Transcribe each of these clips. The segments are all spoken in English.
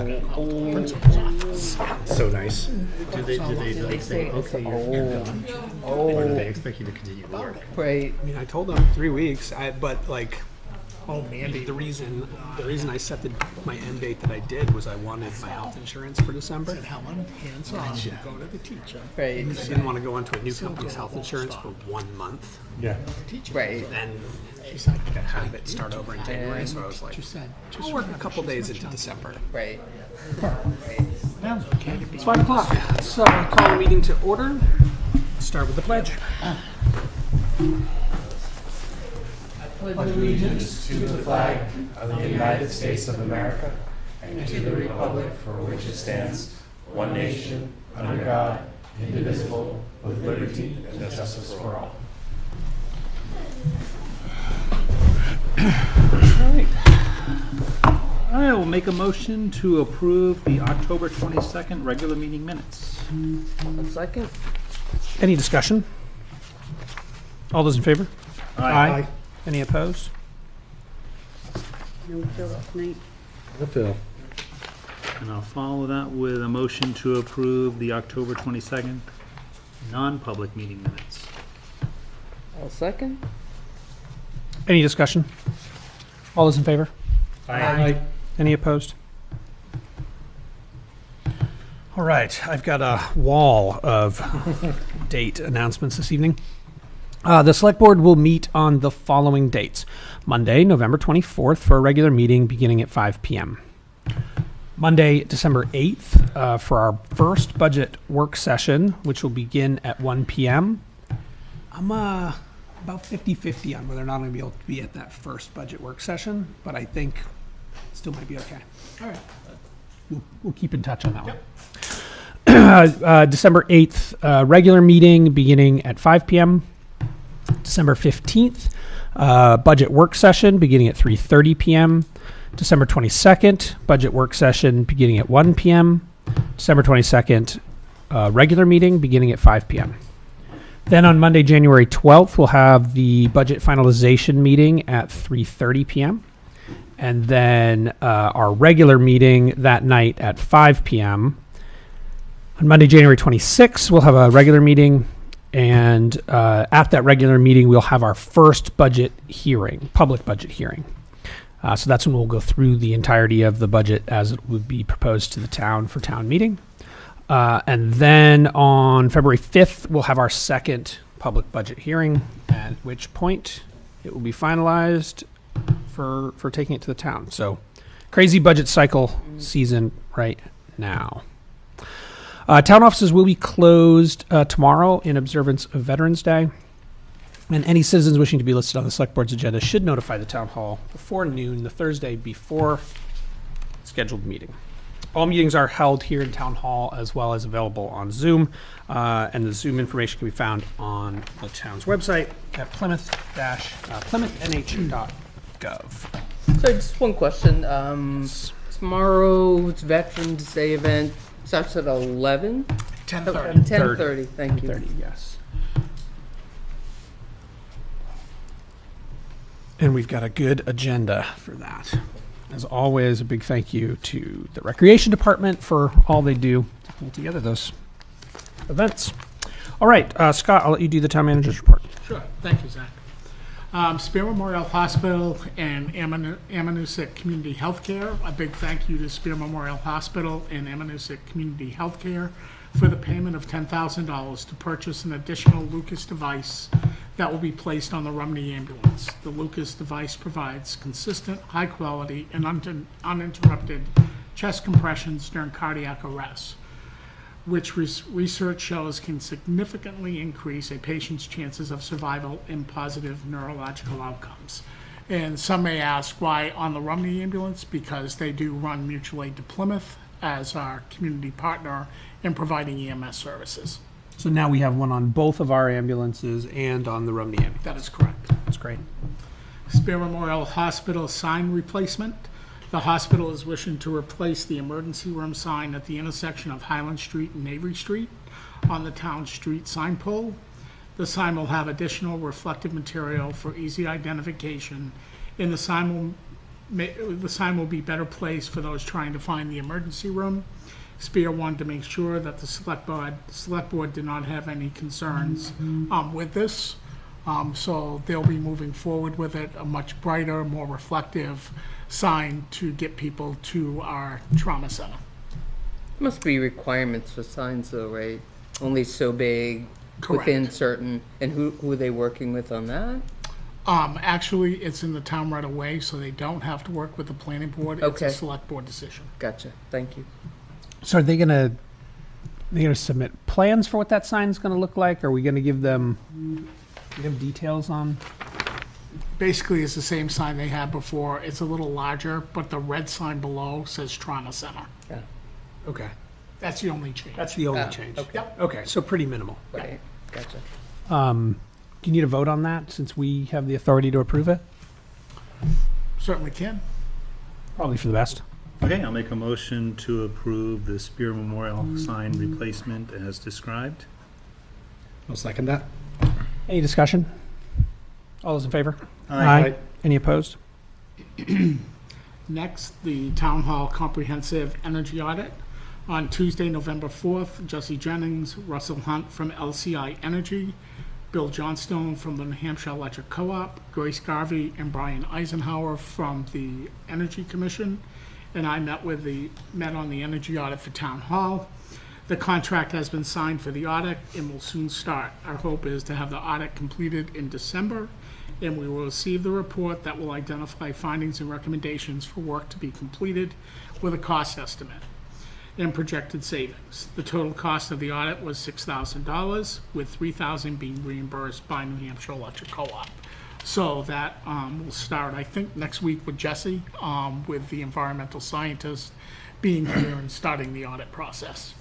that. Principal's office. So nice. Do they like say, okay, you're done? Or do they expect you to continue to work? Right. I mean, I told them 3 weeks, but like, Oh, Mandy. the reason I set my end date that I did was I wanted my health insurance for December. Said Helen, hands off, go to the teacher. Right. I didn't want to go into a new company's health insurance for 1 month Yeah. Right. and have it start over in January. So I was like, You said, I'll work a couple days into December. Right. okay. It's 5 o'clock. Let's call the meeting to order. Start with the pledge. Allegiance to the flag of the United States of America and to the republic for which it stands, one nation, under God, indivisible, with liberty and justice for all. I will make a motion to approve the October 22nd regular meeting minutes. A second. Any discussion? All those in favor? Aye. Any opposed? No Phil tonight. Phil. And I'll follow that with a motion to approve the October 22nd non-public meeting minutes. A second. Any discussion? All those in favor? Aye. Any opposed? All right, I've got a wall of date announcements this evening. The Select Board will meet on the following dates. Monday, November 24th for a regular meeting beginning at 5 p.m. Monday, December 8th for our first budget work session, which will begin at 1 p.m. I'm about 50-50 on whether or not I'm going to be able to be at that first budget work session, but I think it still might be okay. All right. We'll keep in touch on that one. December 8th, regular meeting beginning at 5 p.m. December 15th, budget work session beginning at 3:30 p.m. December 22nd, budget work session beginning at 1 p.m. December 22nd, regular meeting beginning at 5 p.m. Then on Monday, January 12th, we'll have the budget finalization meeting at 3:30 p.m. And then our regular meeting that night at 5 p.m. On Monday, January 26th, we'll have a regular meeting. And at that regular meeting, we'll have our first budget hearing, public budget hearing. So that's when we'll go through the entirety of the budget as it would be proposed to the town for town meeting. And then on February 5th, we'll have our second public budget hearing, at which point it will be finalized for taking it to the town. So crazy budget cycle season right now. Town offices will be closed tomorrow in observance of Veterans Day. And any citizens wishing to be listed on the Select Board's agenda should notify the Town Hall before noon the Thursday before scheduled meeting. All meetings are held here in Town Hall as well as available on Zoom. And the Zoom information can be found on the town's website at plymouth-nh.gov. So just one question. Tomorrow's Veterans Day event starts at 11? 10:30. 10:30. Thank you. 30, yes. And we've got a good agenda for that. As always, a big thank you to the Recreation Department for all they do to pull together those events. All right, Scott, I'll let you do the town manager's report. Sure. Thank you, Zach. Spear Memorial Hospital and Ammonoosuc Community Healthcare. A big thank you to Spear Memorial Hospital and Ammonoosuc Community Healthcare for the payment of $10,000 to purchase an additional Lucas device that will be placed on the Rumney ambulance. The Lucas device provides consistent, high quality, and uninterrupted chest compressions during cardiac arrest, which research shows can significantly increase a patient's chances of survival and positive neurological outcomes. And some may ask why on the Rumney ambulance, because they do run mutual aid to Plymouth as our community partner in providing EMS services. So now we have one on both of our ambulances and on the Rumney ambulance. That is correct. That's great. Spear Memorial Hospital sign replacement. The hospital is wishing to replace the emergency room sign at the intersection of Highland Street and Avery Street on the town street sign pole. The sign will have additional reflective material for easy identification, and the sign will the sign will be better placed for those trying to find the emergency room. Spear wanted to make sure that the select board did not have any concerns with this. So they'll be moving forward with it, a much brighter, more reflective sign to get people to our trauma center. Must be requirements for signs though, right? Only so big, within Correct. certain, and who are they working with on that? Actually, it's in the town right away, so they don't have to work with the planning board. It's Okay. a select board decision. Gotcha, thank you. So are they gonna submit plans for what that sign's gonna look like? Are we gonna give them, do you have details on? Basically, it's the same sign they had before. It's a little larger, but the red sign below says trauma center. Yeah, Okay. That's the only change. That's the only Ah, change. okay. Yep. Okay, so pretty minimal. right, gotcha. Do you need a vote on that since we have the authority to approve it? Certainly can. Probably for the best. Okay, I'll make a motion to approve the Spear Memorial sign replacement as described. I'll second that. Any discussion? All those in favor? Aye. Any opposed? Next, the Town Hall Comprehensive Energy Audit. On Tuesday, November 4th, Jesse Jennings, Russell Hunt from LCI Energy, Bill Johnstone from the New Hampshire Electric Co-op, Grace Garvey and Brian Eisenhower from the Energy Commission, and I met on the energy audit for Town Hall. The contract has been signed for the audit and will soon start. Our hope is to have the audit completed in December, and we will receive the report that will identify findings and recommendations for work to be completed with a cost estimate and projected savings. The total cost of the audit was $6,000, with $3,000 being reimbursed by New Hampshire Electric Co-op. So that will start, I think, next week with Jesse, with the environmental scientist being here and starting the audit process.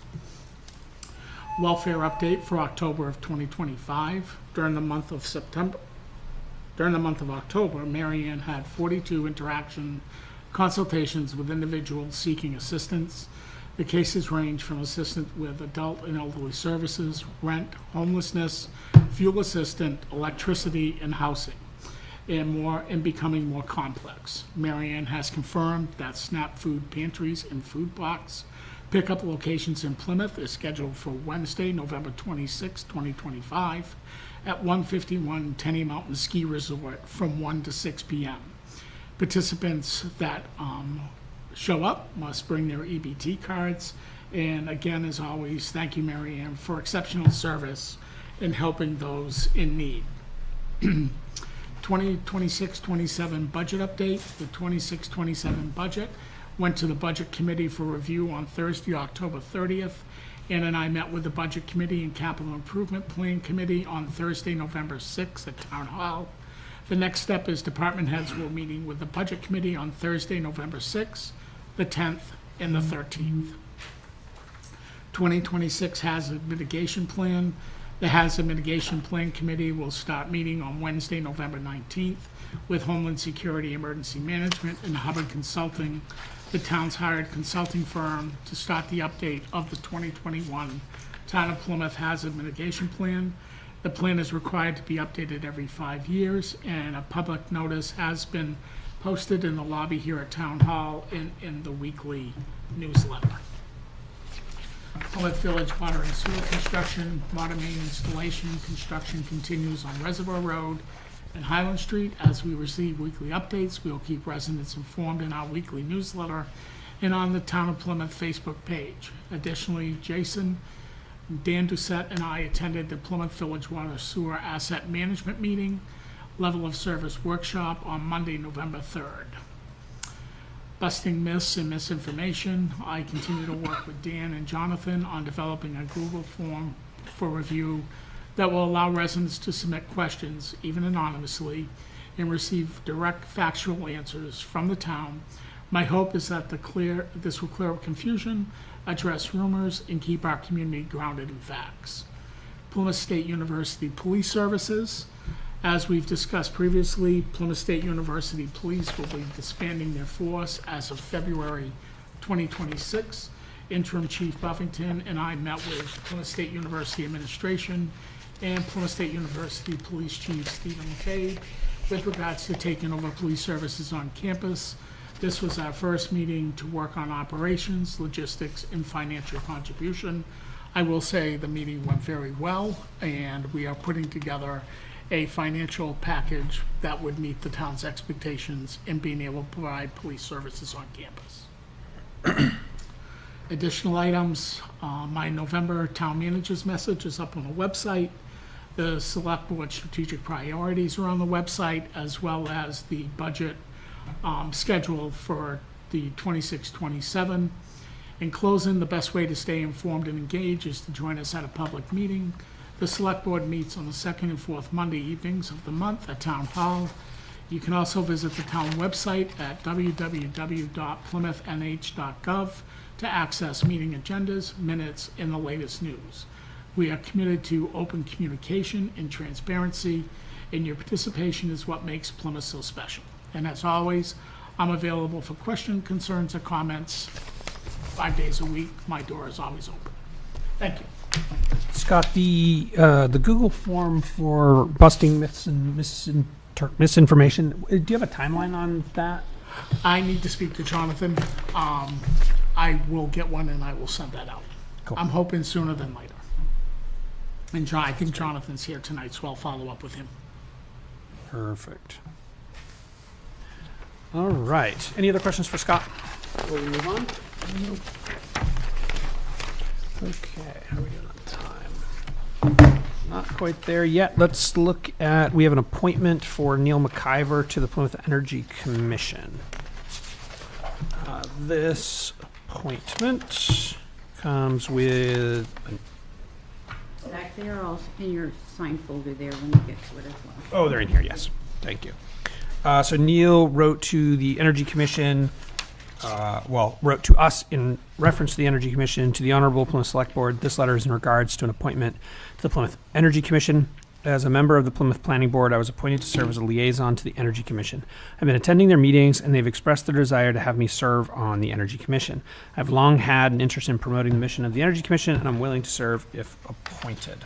Welfare update for October of 2025. During the month of October, Mary Ann had 42 consultations with individuals seeking assistance. The cases range from assistance with adult and elderly services, rent, homelessness, fuel assistance, electricity, and housing, and becoming more complex. Mary Ann has confirmed that SNAP food pantries and food box pickup locations in Plymouth is scheduled for Wednesday, November 26, 2025, at 151 Tenny Mountain Ski Resort from 1 to 6 p.m. Participants that show up must bring their EBT cards. And again, as always, thank you, Mary Ann, for exceptional service in helping those in need. 2026-27 budget update. The 26-27 budget went to the Budget Committee for review on Thursday, October 30th. Ann and I met with the Budget Committee and Capital Improvement Plan Committee on Thursday, November 6th at Town Hall. The next step is department heads will meeting with the Budget Committee on Thursday, November 6th, the 10th, and the 13th. 2026 Hazard Mitigation Plan. The Hazard Mitigation Plan Committee will start meeting on Wednesday, November 19th, with Homeland Security Emergency Management and Hubbard Consulting, the town's hired consulting firm, to start the update of the 2021 Town of Plymouth Hazard Mitigation Plan. The plan is required to be updated every 5 years, and a public notice has been posted in the lobby here at Town Hall in the weekly newsletter. Plymouth Village water and sewer construction, water main installation, construction continues on Reservoir Road and Highland Street. As we receive weekly updates, we will keep residents informed in our weekly newsletter and on the Town of Plymouth Facebook page. Additionally, Jason, Dan Doucette, and I attended the Plymouth Village Water Sewer Asset Management Meeting Level of Service Workshop on Monday, November 3rd. Busting myths and misinformation. I continue to work with Dan and Jonathan on developing a Google form for review that will allow residents to submit questions, even anonymously, and receive direct factual answers from the town. My hope is that this will clear up confusion, address rumors, and keep our community grounded in facts. Plymouth State University Police Services. As we've discussed previously, Plymouth State University Police will be disbanding their force as of February 2026. Interim Chief Buffington and I met with Plymouth State University Administration and Plymouth State University Police Chief Stephen McCabe with regards to taking over police services on campus. This was our first meeting to work on operations, logistics, and financial contribution. I will say the meeting went very well, and we are putting together a financial package that would meet the town's expectations in being able to provide police services on campus. Additional items, my November town manager's message is up on the website. The select board strategic priorities are on the website, as well as the budget schedule for the 26-27. In closing, the best way to stay informed and engaged is to join us at a public meeting. The select board meets on the second and fourth Monday evenings of the month at Town Hall. You can also visit the town website at www.plymouthnh.gov to access meeting agendas, minutes, and the latest news. We are committed to open communication and transparency, and your participation is what makes Plymouth so special. And as always, I'm available for questions, concerns, or comments 5 days a week. My door is always open. Thank you. Scott, the Google form for busting myths and misinformation, do you have a timeline on that? I need to speak to Jonathan. I will get one and I will send that out. Cool. I'm hoping sooner than later. And I think Jonathan's here tonight, so I'll follow up with him. Perfect. All right. Any other questions for Scott before we move on? Okay, how are we doing on time? Not quite there yet. Let's look at, we have an appointment for Neil McIver to the Plymouth Energy Commission. This appointment comes with, Back there, also in your sign folder there when you get to it as well. oh, they're in here, yes. Thank you. So Neil wrote to the Energy Commission, wrote to us in reference to the Energy Commission, to the Honorable Plymouth Selectboard. This letter is in regards to an appointment to the Plymouth Energy Commission. As a member of the Plymouth Planning Board, I was appointed to serve as a liaison to the Energy Commission. I've been attending their meetings, and they've expressed their desire to have me serve on the Energy Commission. I've long had an interest in promoting the mission of the Energy Commission, and I'm willing to serve if appointed.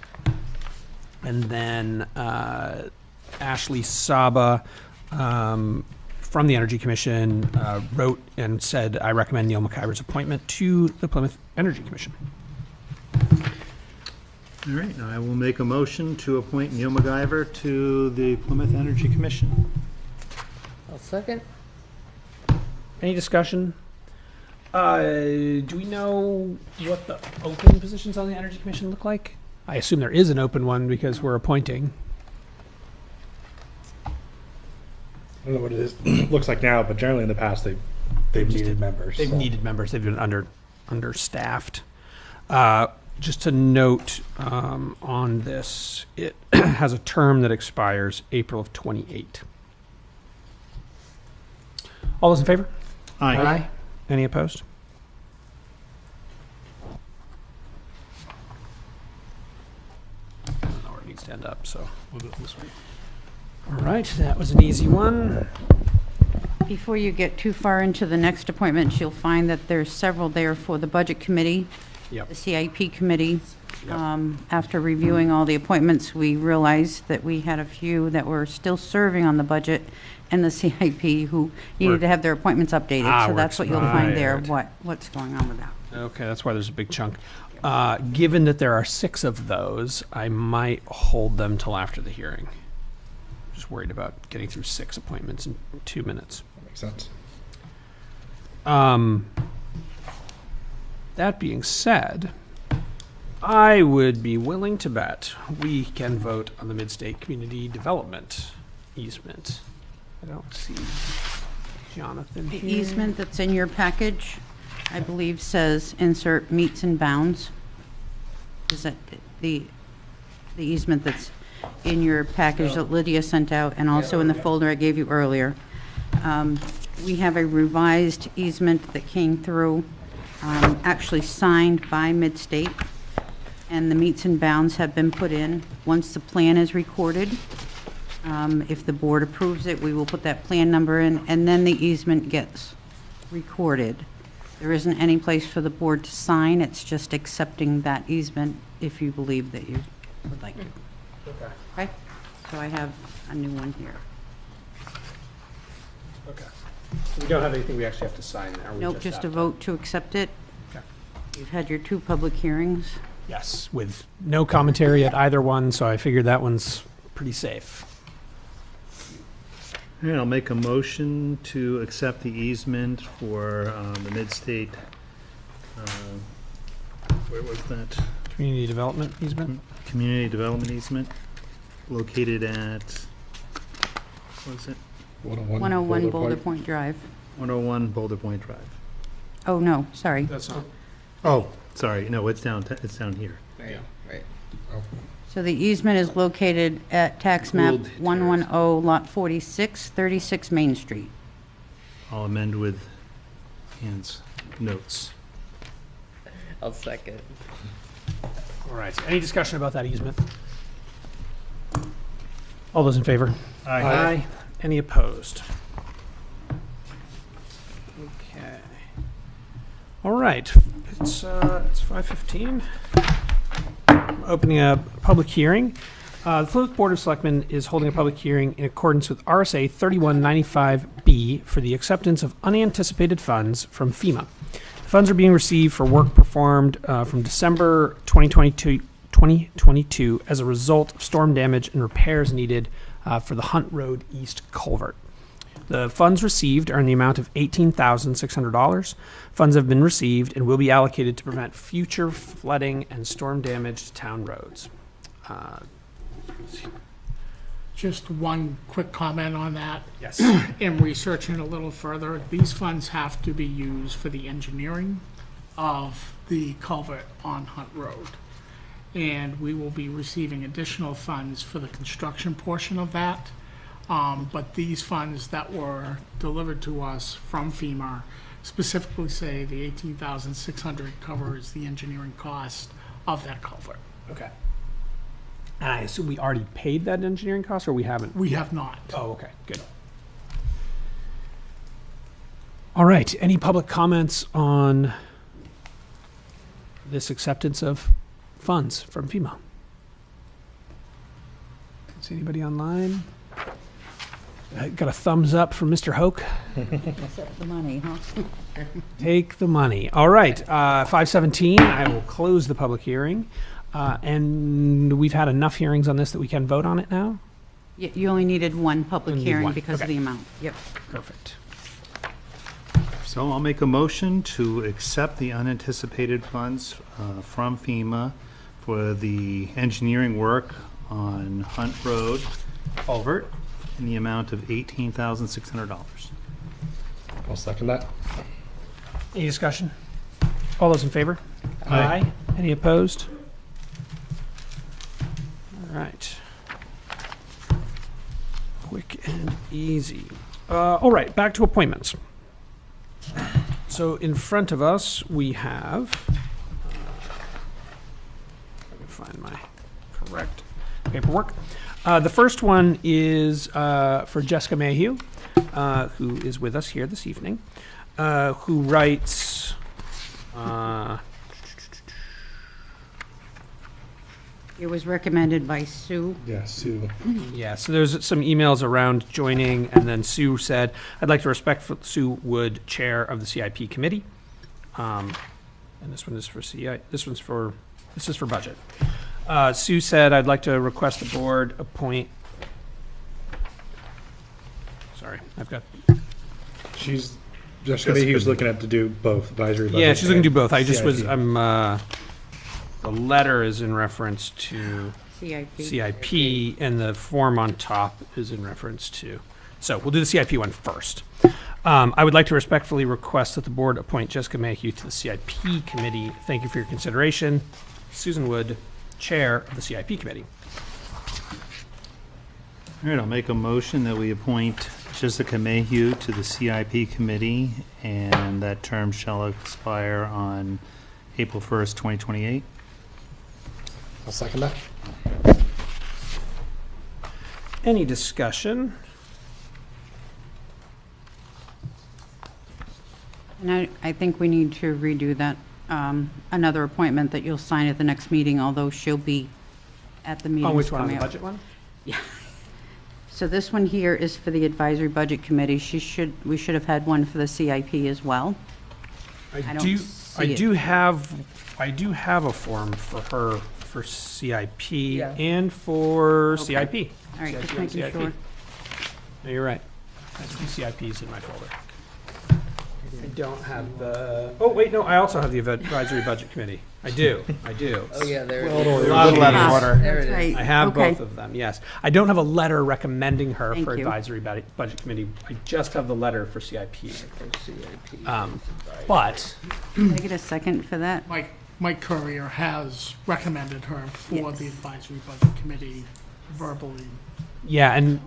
And then Ashley Saba from the Energy Commission wrote and said, I recommend Neil McIver's appointment to the Plymouth Energy Commission. All right, now I will make a motion to appoint Neil McIver to the Plymouth Energy Commission. I'll second. Any discussion? Do we know what the open positions on the Energy Commission look like? I assume there is an open one because we're appointing. I don't know what it is, looks like now, but generally in the past, they've needed members. They've so. needed members. They've been understaffed. Just to note on this, it has a term that expires April of 28. All those in favor? Aye. Any opposed? I don't know where it needs to end up, so we'll do it this way. All right, that was an easy one. Before you get too far into the next appointments, you'll find that there's several there for the Budget Committee, Yep. the CIP Committee. Yep. After reviewing all the appointments, we realized that we had a few that were still serving on the budget and the CIP who needed to have their appointments updated. So were that's what you'll find there, expired. what's going on with that. Okay, that's why there's a big chunk. Given that there are 6 of those, I might hold them till after the hearing. Just worried about getting through 6 appointments in 2 minutes. That makes sense. That being said, I would be willing to bet we can vote on the Mid-State Community Development easement. I don't see Jonathan The here. easement that's in your package, I believe, says insert meets and bounds. Is that the easement that's in your package that Lydia sent out and also in the folder I gave you earlier? We have a revised easement that came through, actually signed by Mid-State, and the meets and bounds have been put in. Once the plan is recorded, if the board approves it, we will put that plan number in, and then the easement gets recorded. There isn't any place for the board to sign, it's just accepting that easement if you believe that you would like to. Okay? So I have a new one here. Okay. We don't have anything we actually have to sign there. We Nope, just a have to- vote to accept it. Okay. You've had your 2 public hearings. Yes, with no commentary at either one, so I figured that one's pretty safe. All right, I'll make a motion to accept the easement for the Mid-State, where was that? Community development easement? Community Development Easement located at, what is it? 101 Boulder Point Drive. 101 Boulder Point Drive. Oh, no, sorry. That's not. Oh, sorry, no, it's down here. Right, right. So the easement is located at tax map Gould Terrace. 110, lot 46, 36 Main Street. I'll amend with Ann's notes. I'll second. All right, so any discussion about that easement? All those in favor? Aye. Any opposed? Okay. All right, it's 5:15. Opening a public hearing. The Plymouth Board of Selectmen is holding a public hearing in accordance with RSA 3195B for the acceptance of unanticipated funds from FEMA. The funds are being received for work performed from December 2022 as a result of storm damage and repairs needed for the Hunt Road East culvert. The funds received are in the amount of $18,600. Funds have been received and will be allocated to prevent future flooding and storm-damaged town roads. Just one quick comment on that. Yes. In researching a little further, these funds have to be used for the engineering of the culvert on Hunt Road. And we will be receiving additional funds for the construction portion of that. But these funds that were delivered to us from FEMA specifically say the $18,600 covers the engineering cost of that culvert. Okay. And I assume we already paid that engineering cost, or we haven't? We have not. Oh, okay, good. All right, any public comments on this acceptance of funds from FEMA? See anybody online? Got a thumbs up from Mr. Hoke. Accept the money, huh? Take the money. All right, 5:17, I will close the public hearing. And we've had enough hearings on this that we can vote on it now? You only needed 1 public Only hearing one, because of okay. the amount. Yep. Perfect. So I'll make a motion to accept the unanticipated funds from FEMA for the engineering work on Hunt Road culvert in the amount of $18,600. I'll second that. Any discussion? All those in favor? Aye. Any opposed? All right. Quick and easy. All right, back to appointments. So in front of us, we have, let me find my correct paperwork. The first one is for Jessica Mayhew, who is with us here this evening, who writes, It was recommended by Sue. Yeah, Sue. yeah, so there's some emails around joining, and then Sue said, I'd like to respect Sue Wood, chair of the CIP committee. And this one is for this is for budget. Sue said, I'd like to request the board appoint, sorry, I've got, Jessica Mayhew's looking at to do both advisory budget. yeah, she's looking to do both. I and just was, CIP. the letter is in reference to CIP. CIP, and the form on top is in reference to, so we'll do the CIP one first. I would like to respectfully request that the board appoint Jessica Mayhew to the CIP committee. Thank you for your consideration. Susan Wood, chair of the CIP committee. All right, I'll make a motion that we appoint Jessica Mayhew to the CIP committee, and that term shall expire on April 1st, 2028. I'll second that. Any discussion? And I think we need to redo that, another appointment that you'll sign at the next meeting, although she'll be at the meeting. Oh, which one, the budget one? So this one here is for the Advisory Budget Committee. We should have had one for the CIP as well. I don't see it. do have a form for her for CIP Yeah. and for Okay. CIP. All right, just CIP and making CIP. sure. No, you're right. That's the CIPs in my folder. I don't have the, oh, wait, no, I also have the Advisory Budget Committee. I do. Oh, yeah, there it A is. lot of Out of these. order. There it That's is. right. I have Okay. both of them, yes. I don't have a letter recommending her Thank for you. Advisory Budget Committee. I just have the letter for CIP. CIP. But, Can I get a second for that? Mike Courier has recommended her for the Advisory Budget Committee verbally. yeah, and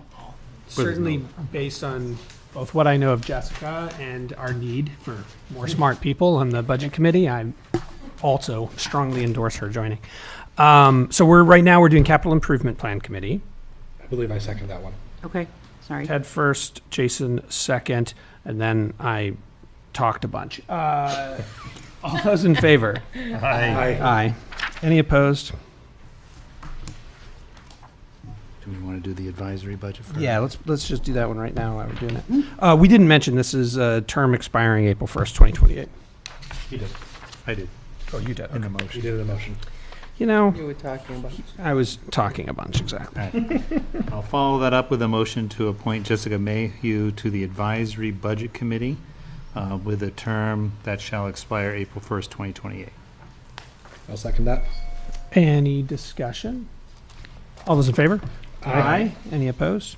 certainly based on both what I know of Jessica and our need for more smart people on the Budget Committee, I also strongly endorse her joining. So right now we're doing Capital Improvement Plan Committee. I believe I second that one. Okay, sorry. Ted first, Jason second, and then I talked a bunch. All those in favor? Aye. Aye. Any opposed? Do we want to do the advisory budget first? Yeah, let's just do that one right now while we're doing it. We didn't mention this is a term expiring April 1st, 2028. He did. I did, Oh, you did. in the He motion. did the motion. You know, You were talking about. I was talking a bunch, exactly. All right. I'll follow that up with a motion to appoint Jessica Mayhew to the Advisory Budget Committee with a term that shall expire April 1st, 2028. I'll second that. Any discussion? All those in favor? Aye. Any opposed?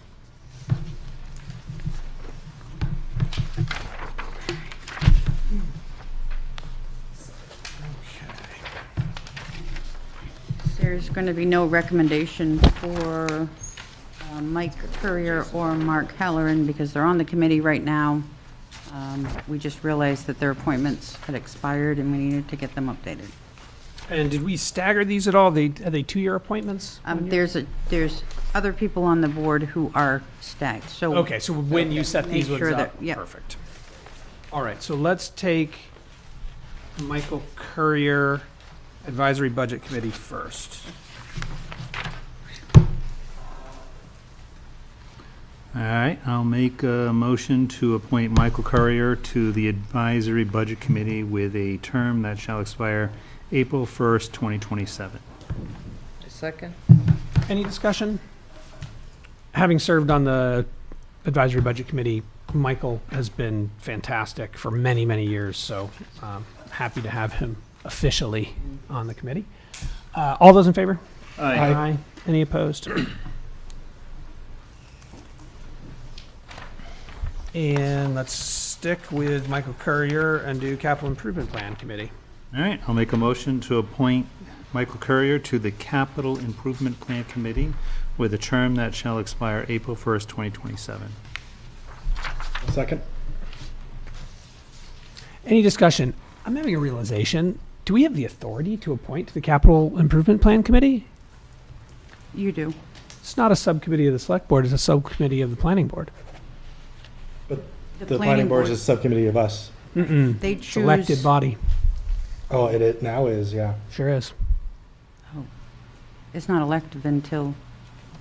There's going to be no recommendation for Mike Courier or Mark Halloran because they're on the committee right now. We just realized that their appointments had expired and we needed to get them updated. And did we stagger these at all? Are they 2-year appointments? There's other people on the board who are stacked, so. Okay, so when you set these Make ones sure up, that- yep. perfect. All right, so let's take Michael Courier, Advisory Budget Committee first. All right, I'll make a motion to appoint Michael Courier to the Advisory Budget Committee with a term that shall expire April 1st, 2027. Second? Any discussion? Having served on the Advisory Budget Committee, Michael has been fantastic for many, many years, so happy to have him officially on the committee. All those in favor? Aye. Any opposed? And let's stick with Michael Courier and do Capital Improvement Plan Committee. All right, I'll make a motion to appoint Michael Courier to the Capital Improvement Plan Committee with a term that shall expire April 1st, 2027. I'll second. Any discussion? I'm having a realization. Do we have the authority to appoint to the Capital Improvement Plan Committee? You do. It's not a subcommittee of the Select Board, it's a subcommittee of the Planning Board. The planning board is a subcommittee of us. Mm-mm. They It's elected choose, body. Oh, it now is, yeah. Sure is. it's not elective until,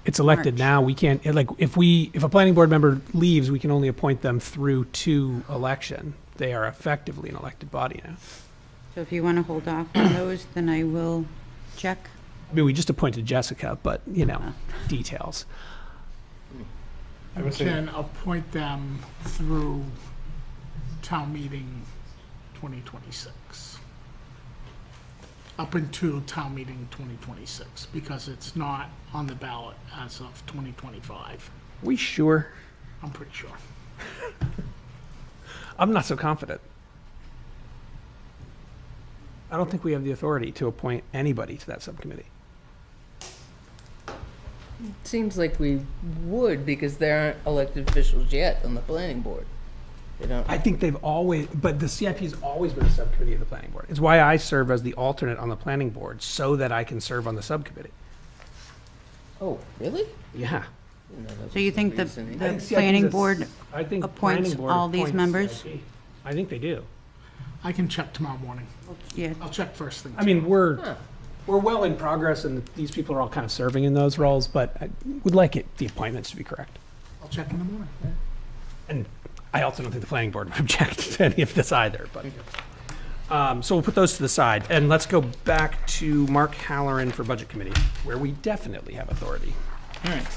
It's elected March. now. We can't, if a planning board member leaves, we can only appoint them through to election. They are effectively an elected body now. so if you want to hold off on those, then I will check. I mean, we just appointed Jessica, but, details. I You would say, can appoint them through town meeting 2026. Up until town meeting 2026, because it's not on the ballot as of 2025. We sure? I'm pretty sure. I'm not so confident. I don't think we have the authority to appoint anybody to that subcommittee. Seems like we would, because there aren't elected officials yet on the planning board. They don't. I think they've always, but the CIP has always been a subcommittee of the planning board. It's why I serve as the alternate on the planning board, so that I can serve on the subcommittee. Oh, really? Yeah. Didn't know that So you was think the reasoning. I think CIP is planning a board I think appoints planning board all these appoints members? CIP. I think they do. I can check tomorrow morning. Yeah, I'll check first thing. I mean, we're Huh. well in progress, and these people are all kind of serving in those roles, but I would like the appointments to be correct. I'll check in the morning. And I also don't think the planning board would object to any of this either, but. So we'll put those to the side, and let's go back to Mark Halloran for Budget Committee, where we definitely have authority. All right.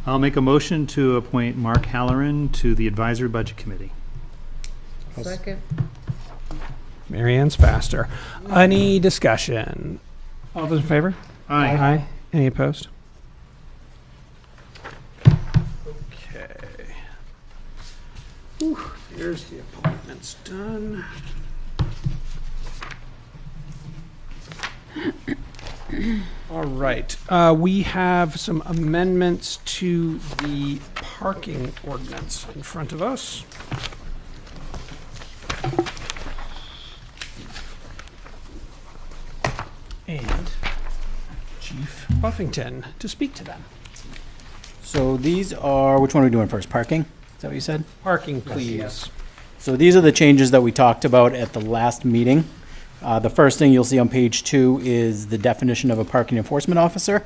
I'll make a motion to appoint Mark Halloran to the Advisory Budget Committee. Second. Mary Ann's faster. Any discussion? All those in favor? Aye. Any opposed? Okay. Whew, here's the appointments done. All right, we have some amendments to the parking ordinance in front of us. And Chief Buffington to speak to them. So these are, which one are we doing first? Parking? Is that what you said? Parking, please. So these are the changes that we talked about at the last meeting. The first thing you'll see on page 2 is the definition of a parking enforcement officer.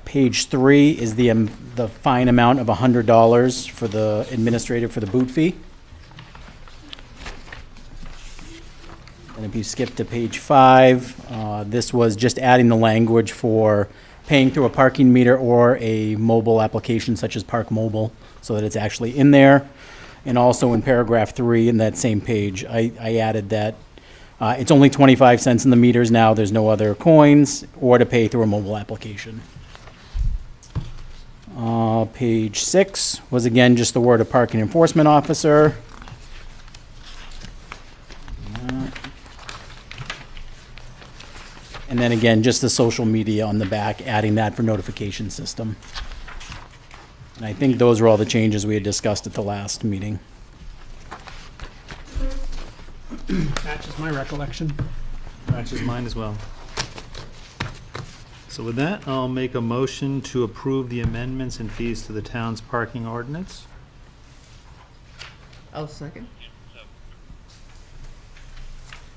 Page 3 is the fine amount of $100 for the administrative for the boot fee. And if you skip to page 5, this was just adding the language for paying through a parking meter or a mobile application such as Park Mobile, so that it's actually in there. And also in paragraph 3 in that same page, I added that it's only 25 cents in the meters now, there's no other coins, or to pay through a mobile application. Page 6 was again just the word of parking enforcement officer. And then again, just the social media on the back, adding that for notification system. And I think those are all the changes we had discussed at the last meeting. Matches my recollection. Matches mine as well. So with that, I'll make a motion to approve the amendments and fees to the town's parking ordinance. I'll second.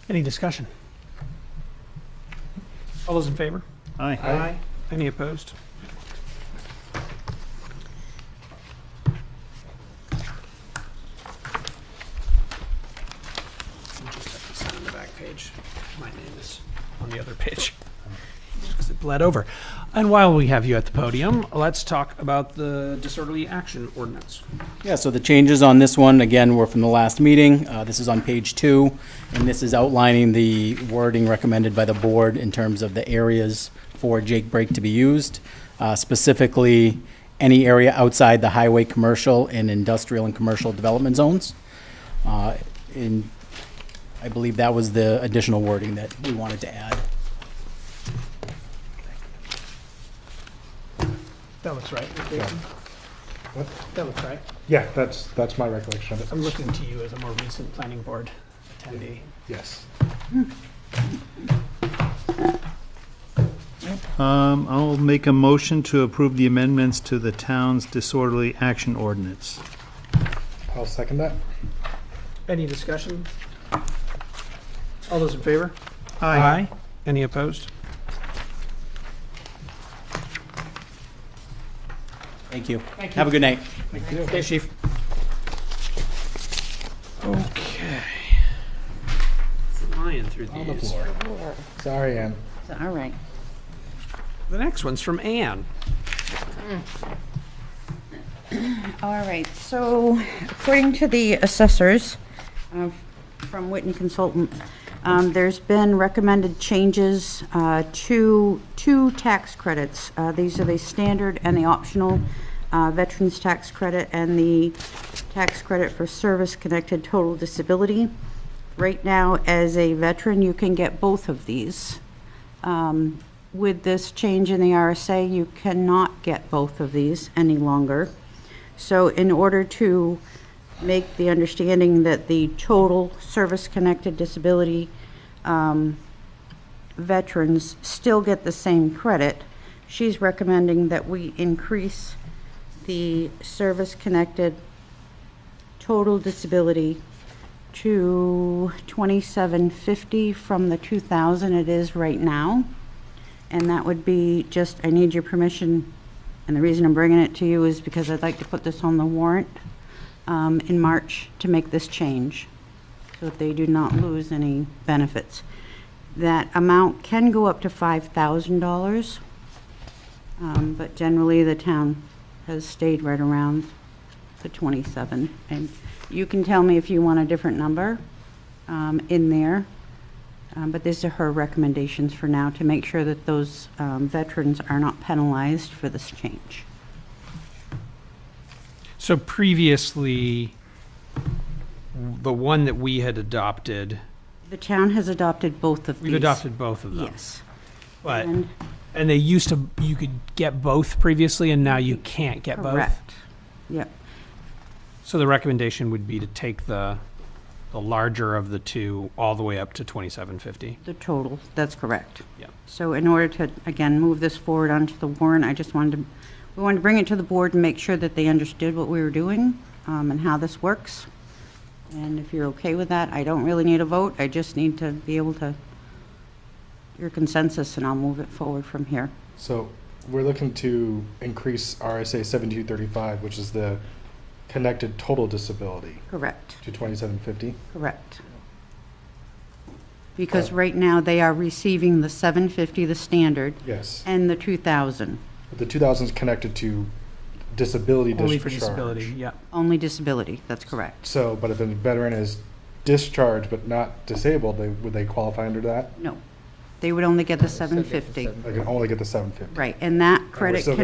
Any discussion? All those in favor? Aye. Any opposed? Just have to sign on the back page. My name is on the other page. Because it bled over. And while we have you at the podium, let's talk about the disorderly action ordinance. Yeah, so the changes on this one, again, were from the last meeting. This is on page 2, and this is outlining the wording recommended by the board in terms of the areas for Jake Break to be used. Specifically, any area outside the highway, commercial, and industrial and commercial development zones. And I believe that was the additional wording that we wanted to add. That looks right. What? That looks right. Yeah, that's my recollection of it. I'm looking to you as a more recent planning board attendee. Yes. I'll make a motion to approve the amendments to the town's disorderly action ordinance. I'll second that. Any discussion? All those in favor? Aye. Any opposed? Thank you. Have a good night. Okay, Chief. Okay. Flying through these. On the floor. Sorry, Ann. All right. The next one's from Anne. All right, so according to the assessors from Whitney Consultant, there's been recommended changes to two tax credits. These are the standard and the optional veterans tax credit and the tax credit for service-connected total disability. Right now, as a veteran, you can get both of these. With this change in the RSA, you cannot get both of these any longer. So in order to make the understanding that the total service-connected disability veterans still get the same credit, she's recommending that we increase the service-connected total disability to $2,750 from the $2,000 it is right now. And that would be just, I need your permission And the reason I'm bringing it to you is because I'd like to put this on the warrant in March to make this change, so that they do not lose any benefits. That amount can go up to $5,000, but generally the town has stayed right around the 27. And you can tell me if you want a different number in there, but these are her recommendations for now to make sure that those veterans are not penalized for this change. So previously, the one that we had adopted, The town has adopted both of these. we've adopted both of them. Yes. But, And- and they used to, you could get both previously, and now you can't get both? Correct. Yep. So the recommendation would be to take the larger of the two all the way up to 2750. The total, that's correct. Yeah. So in order to, again, move this forward onto the warrant, we wanted to bring it to the board and make sure that they understood what we were doing and how this works. And if you're okay with that, I don't really need a vote. I just need to be able to, your consensus, and I'll move it forward from here. So we're looking to increase RSA 7235, which is the connected total disability, Correct, to 2750. correct. Because right now, they are receiving the 750, the standard, Yes. and the 2,000, But the 2000 is connected to disability Only for discharge. disability, yeah. only disability, that's correct. So, but if a veteran is discharged but not disabled, would they qualify under that? No, they would only get the 750. They can only get the 750. Right, and that And credit We're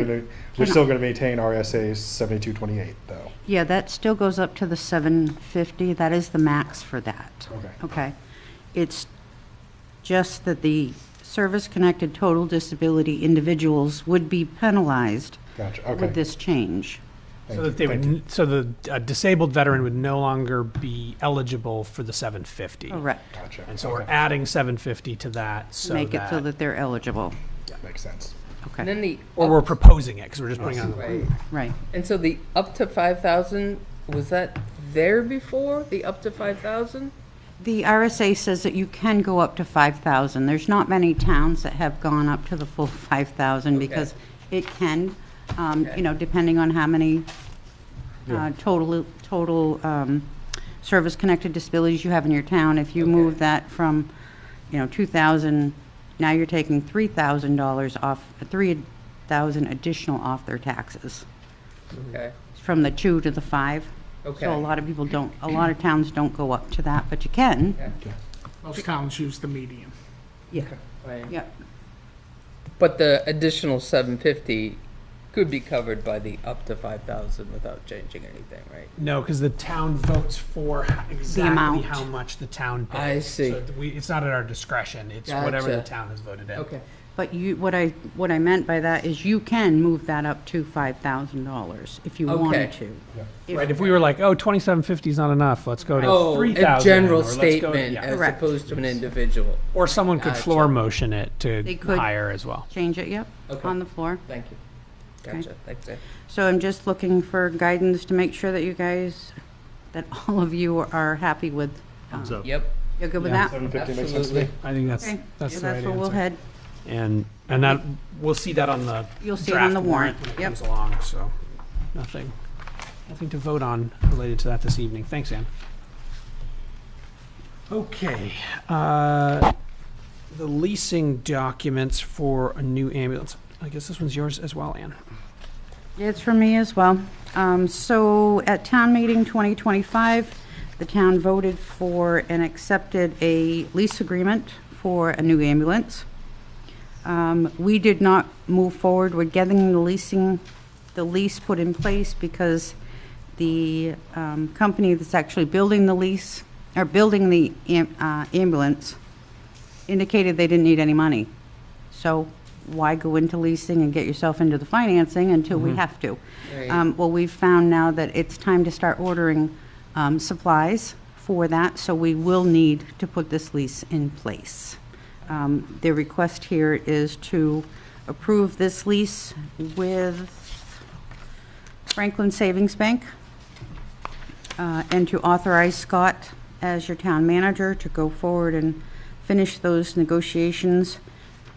can, still going to maintain RSA 7228, though. yeah, that still goes up to the 750. That is the max for that. Okay. Okay. It's just that the service-connected total disability individuals would be penalized Gotcha. Okay. with this change. Thank So you. that they Thank you. would, so the disabled veteran would no longer be eligible for the 750. Correct. Gotcha. And so we're Okay. adding 750 to that, so Make it so that they're eligible. Makes sense. And Okay, then the. or we're proposing it, because we're just putting it on the Right. right. And so the up to 5,000, was that there before, the up to 5,000? The RSA says that you can go up to 5,000. There's not many towns that have gone up to the full 5,000 because it can, you know, depending on how many total service-connected disabilities you have in your town. If you move that from, you know, 2,000, now you're taking $3,000 off, 3,000 additional off their taxes, Okay, from the 2 to the 5. okay. So a lot of people don't, a lot of towns don't go up to that, but you can. Yeah, Most towns use the median. Yeah. right. Yep. But the additional 750 could be covered by the up to 5,000 without changing anything, right? No, because the town votes for exactly amount. how much the town pays. I see. So it's not at our discretion, it's whatever the Gotcha. town has voted in. Okay. But you, what I meant by that is you can move that up to $5,000 if you wanted Okay. to. Right, if we were like, oh, 2750 is not enough, let's go to Oh, 3000. a general or let's go to- statement yeah. as Correct. opposed to an individual. Or someone could Gotcha. floor motion it They to could. higher as well. Change it, yep, Okay. on the floor. Thank you. Okay. Gotcha, thanks, Ed. So I'm just looking for guidance to make sure that you guys, that all of you are happy with. Thumbs up. Yep, You're good with Yeah. that? 750 makes sense to me. absolutely. I think that's, Okay, that's so the right that's where we'll answer. head. And that, we'll see that on the You'll see it on draft the warrant, when it yep. comes along, so nothing to vote on related to that this evening. Thanks, Ann. Okay, the leasing documents for a new ambulance. I guess this one's yours as well, Ann. It's for me as well. So at town meeting 2025, the town voted for and accepted a lease agreement for a new ambulance. We did not move forward with getting the lease put in place because the company that's actually building the lease, or building the ambulance, indicated they didn't need any money. So why go into leasing and get yourself into the financing until we have to? Right. Well, we've found now that it's time to start ordering supplies for that, so we will need to put this lease in place. The request here is to approve this lease with Franklin Savings Bank and to authorize Scott as your town manager to go forward and finish those negotiations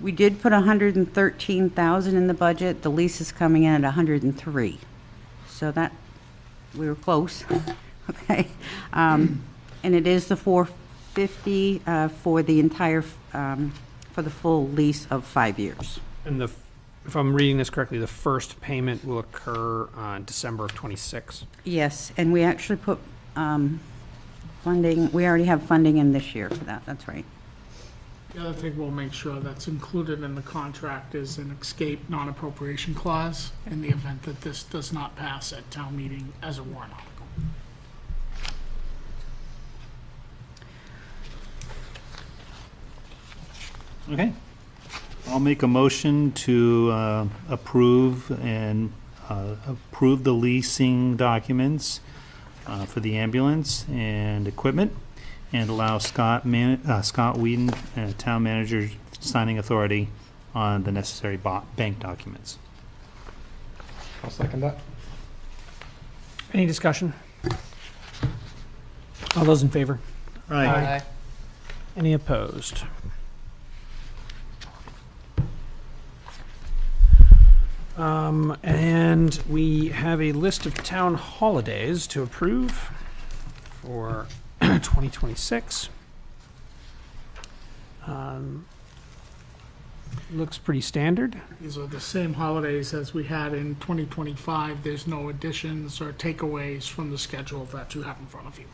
We did put 113,000 in the budget. The lease is coming in at 103. So that, we were close. Okay. And it is the 450 for the entire, for the full lease of 5 years. And if I'm reading this correctly, the first payment will occur on December of '26. Yes, and we actually put funding, we already have funding in this year for that. That's right. The other thing we'll make sure that's included in the contract is an escape non-appropriation clause in the event that this does not pass at town meeting as a warrant article. Okay. I'll make a motion to approve the leasing documents for the ambulance and equipment, and allow Scott Whedon, town manager, signing authority on the necessary bank documents. I'll second that. Any discussion? All those in favor? Aye. Any opposed? And we have a list of town holidays to approve for 2026. Looks pretty standard. These are the same holidays as we had in 2025. There's no additions or takeaways from the schedule that you have in front of you.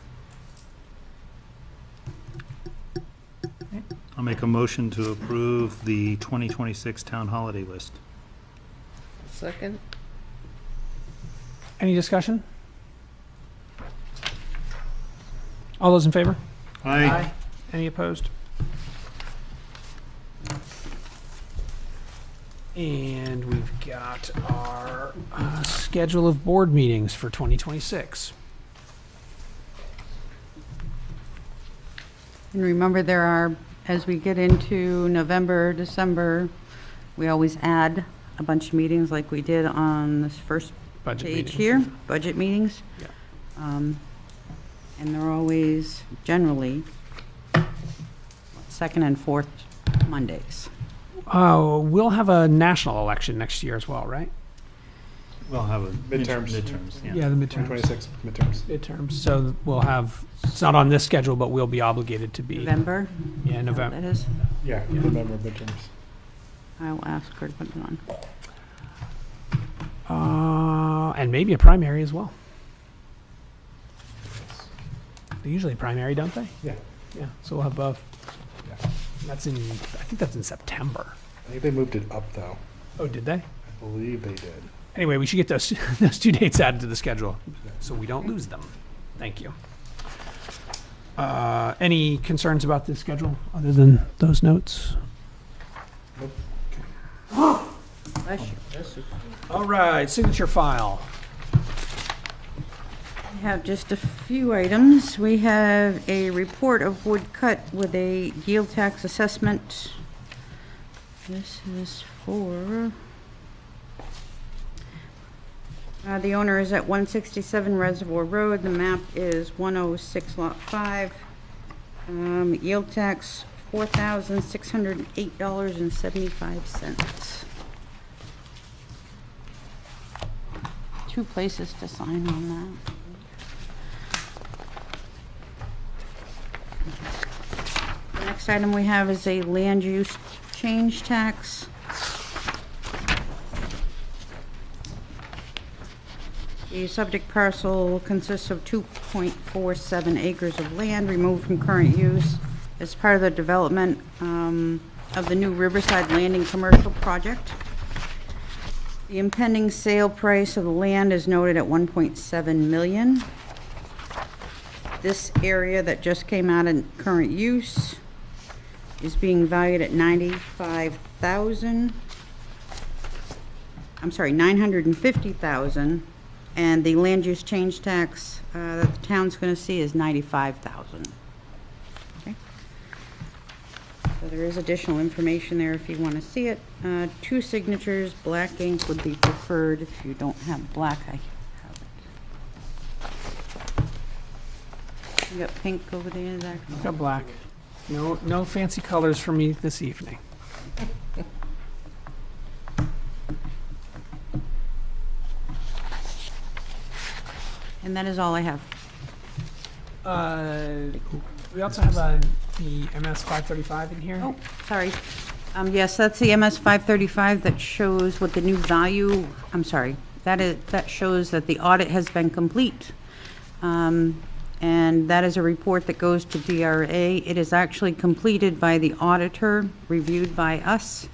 I'll make a motion to approve the 2026 town holiday list. Second? Any discussion? All those in favor? Aye. Any opposed? And we've got our schedule of board meetings for 2026. And remember, there are, as we get into November, December, we always add a bunch of meetings like we did on this first Budget page meetings. here, budget meetings. Yeah. And they're always generally second and fourth Mondays. We'll have a national election next year as well, right? We'll have a Midterms. Midterms, yeah. Yeah, the midterms. 2026 midterms. Midterms. So we'll have, it's not on this schedule, but we'll be obligated to be. November? Yeah, Is that what November. that is? Yeah, November midterms. I'll ask her to put it on. And maybe a primary as well. They usually primary, don't they? Yeah. Yeah, so we'll have both. Yeah. That's in, I think that's in September. I think they moved it up, though. Oh, did they? I believe they did. Anyway, we should get those, those 2 dates added to the schedule so we don't lose them. Thank you. Any concerns about this schedule other than those notes? Bless you. All right, signature file. We have just a few items. We have a report of wood cut with a yield tax assessment. This is for, the owner is at 167 Reservoir Road. The map is 106 Lot 5. Yield tax $4,608.75. 2 places to sign on that. The next item we have is a land use change tax. The subject parcel consists of 2.47 acres of land removed from current use as part of the development of the new Riverside Landing commercial project. The impending sale price of the land is noted at $1.7 million. This area that just came out in current use is being valued at $950,000, and the land use change tax that the town's going to see is $95,000. Okay. So there is additional information there if you want to see it. 2 signatures, black ink would be preferred. If you don't have black, I have it. You got pink over there, Zach? Got black. No fancy colors for me this evening. And that is all I have. We also have the MS 535 in here. Oh, sorry. Yes, that's the MS 535 that shows what the new value, I'm sorry, that shows that the audit has been complete. And that is a report that goes to DRA. It is actually completed by the auditor, reviewed by us.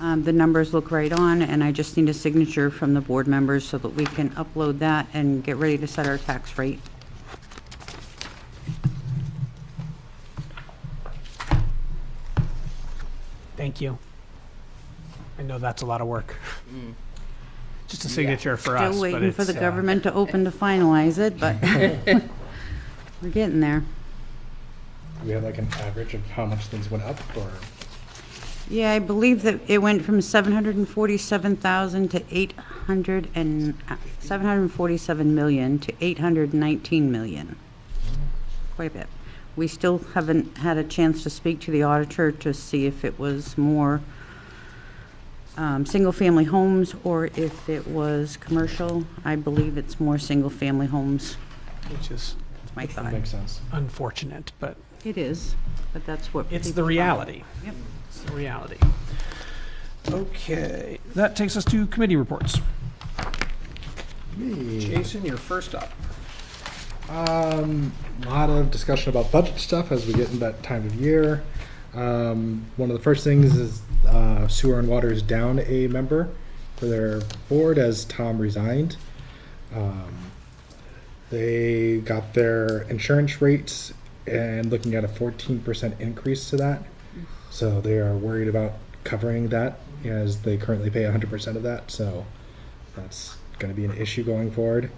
The numbers look right on, and I just need a signature from the board members so that we can upload that and get ready to set our tax rate. Thank you. I know that's a lot of work. Just a signature for us. Still but waiting for the it's, government to open to finalize it, but we're getting there. Do we have like an average of how much things went up, or? Yeah, I believe that it went from 747,000 to 747 million to 819 million. Quite a bit. We still haven't had a chance to speak to the auditor to see if it was more single-family homes or if it was commercial. I believe it's more single-family homes. which is That's my That thought. makes sense. unfortunate, but It is, but that's what. it's people the find. reality. Yep. It's the reality. Okay, that takes us to committee reports. Jason, you're first up. Lot of discussion about budget stuff as we get in that time of year. One of the first things is Sewer and Water is down a member for their board as Tom resigned. They got their insurance rates and looking at a 14% increase to that. So they are worried about covering that as they currently pay 100% of that. So that's going to be an issue going forward.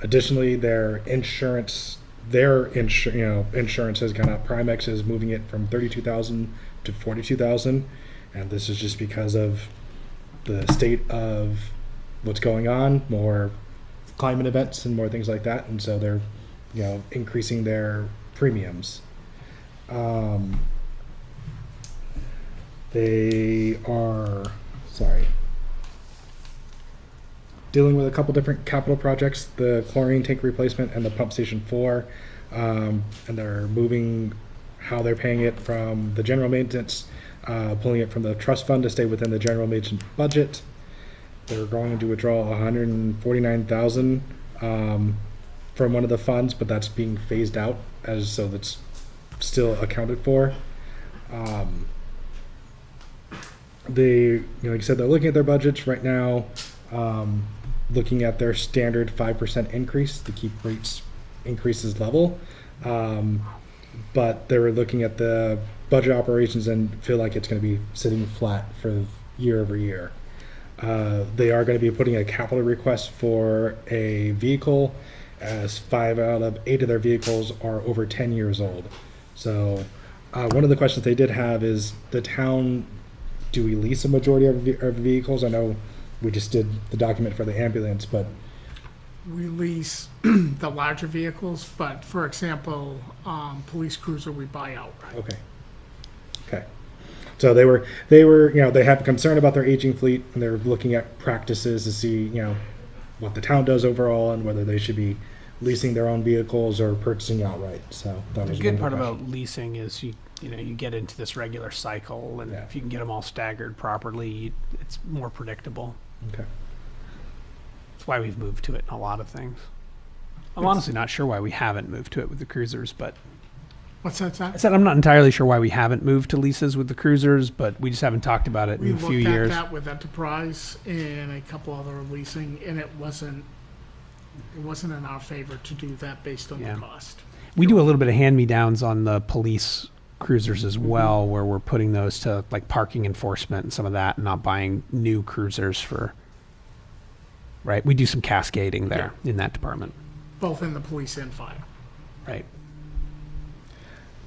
Additionally, their insurance has gone up. Primex is moving it from 32,000 to 42,000, and this is just because of the state of what's going on, more climate events and more things like that, and so they're increasing their premiums. They are dealing with a couple different capital projects, the chlorine tank replacement and the pump station 4, and they're moving how they're paying it from the general maintenance, pulling it from the trust fund to stay within the general maintenance budget. They're going to withdraw $149,000 from one of the funds, but that's being phased out so that's still accounted for. They, like I said, they're looking at their budgets right now. Looking at their standard 5% increase to keep rates increases level. But they're looking at the budget operations and feel like it's going to be sitting flat for year over year. They are going to be putting a capital request for a vehicle, as 5 out of 8 of their vehicles are over 10 years old. So one of the questions they did have is the town, do we lease a majority of our vehicles? I know we just did the document for the ambulance, but We lease the larger vehicles, but for example, police cruiser we buy outright. okay. So they have concern about their aging fleet, and they're looking at practices to see, what the town does overall and whether they should be leasing their own vehicles or purchasing outright. So that The was good one part of the about leasing is you get into this regular cycle, and Yeah. if you can get them all staggered properly, it's more predictable. questions. Okay. That's why we've moved to it in a lot of things. I'm honestly not sure why we haven't moved to it with the cruisers, but What's that, I Zach? said I'm not entirely sure why we haven't moved to leases with the cruisers, but we just haven't talked about it We in a few looked at years. that with Enterprise and a couple other leasing, and it wasn't in our favor to do that based on Yeah. the cost. We do a little bit of hand-me-downs on the police cruisers as well, where we're putting those to like parking enforcement and some of that, and not buying new cruisers for. Right, we do some cascading there in that department. Both in the police and fire. Right.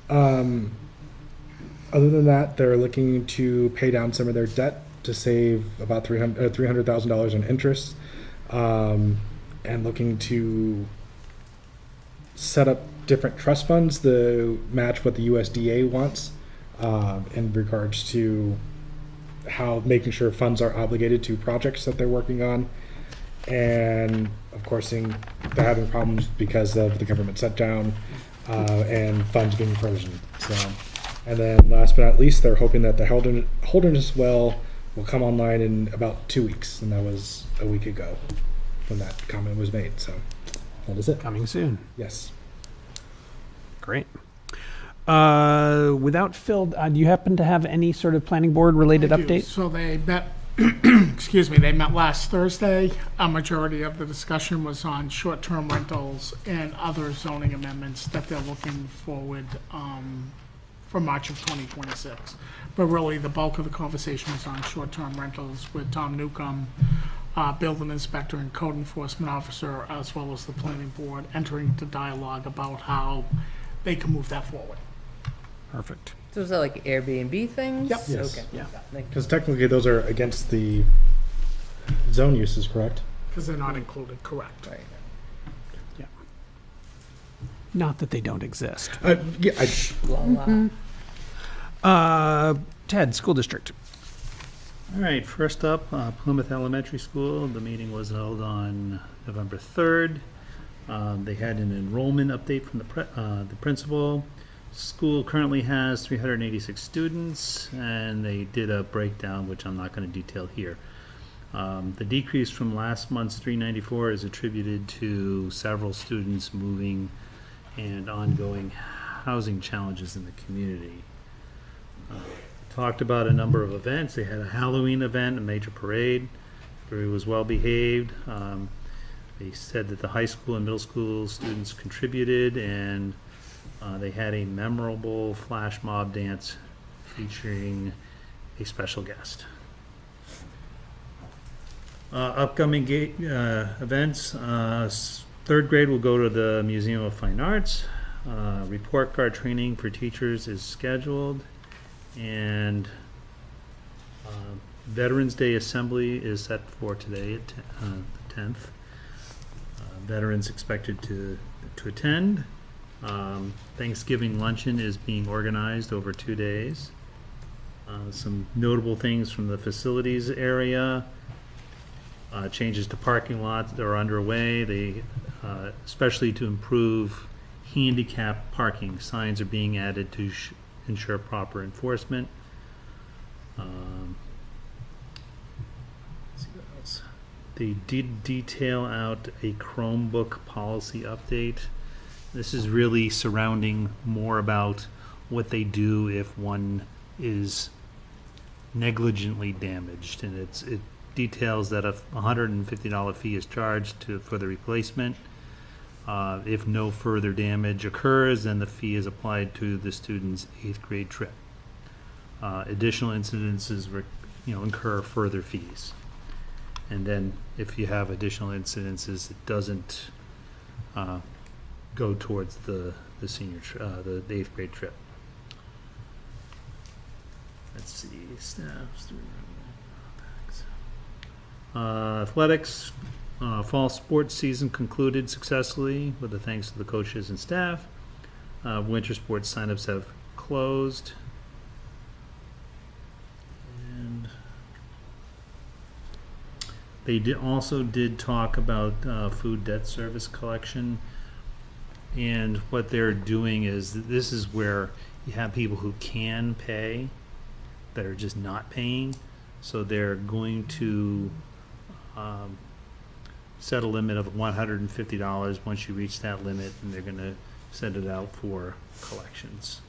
Other than that, they're looking to pay down some of their debt to save about $300,000 in interest, and looking to set up different trust funds to match what the USDA wants. in regards to how making sure funds are obligated to projects that they're working on. And of course, they're having problems because of the government shutdown and funds being frozen. So, and then last but not least, they're hoping that the Holderness well will come online in about 2 weeks, and that was a week ago when that comment was made. So that is it. Coming soon. Yes. Great. Without Phil, do you happen to have any sort of planning board related I do. update? So they met, excuse me, they met last Thursday. A majority of the discussion was on short-term rentals and other zoning amendments that they're looking forward for March of 2026. But really, the bulk of the conversation was on short-term rentals with Tom Newcomb, building inspector and code enforcement officer, as well as the planning board, entering into dialogue about how they can move that forward. Perfect. So is that like Airbnb things? Yep. Yes. Okay. Yeah. Because technically those are against the zone uses, correct? Because they're not included, correct. Right. Not that they don't exist. Yeah, La la. Ted, school district. All right, first up, Plymouth Elementary School. The meeting was held on November 3rd. They had an enrollment update from the principal. School currently has 386 students, and they did a breakdown, which I'm not going to detail here. The decrease from last month's 394 is attributed to several students moving and ongoing housing challenges in the community. Talked about a number of events. They had a Halloween event, a major parade. Everybody was well behaved. They said that the high school and middle school students contributed, and they had a memorable flash mob dance featuring a special guest. Upcoming events, third grade will go to the Museum of Fine Arts. Report card training for teachers is scheduled, and Veterans Day Assembly is set for today at the 10th. Veterans expected to attend. Thanksgiving luncheon is being organized over 2 days. Some notable things from the facilities area. Changes to parking lots that are underway. They, especially to improve handicap parking, signs are being added to ensure proper enforcement. Let's see what else. They did detail out a Chromebook policy update. This is really surrounding more about what they do if one is negligently damaged, and it details that a $150 fee is charged for the replacement. If no further damage occurs, then the fee is applied to the student's 8th grade trip. Additional incidences incur further fees. And then if you have additional incidences, it doesn't go towards the senior the 8th grade trip. Let's see, staff. Athletics, fall sports season concluded successfully with the thanks to the coaches and staff. Winter sports signups have closed. And they also did talk about food debt service collection. And what they're doing is, this is where you have people who can pay that are just not paying. So they're going to set a limit of $150 once you reach that limit, and they're going to send it out for collections.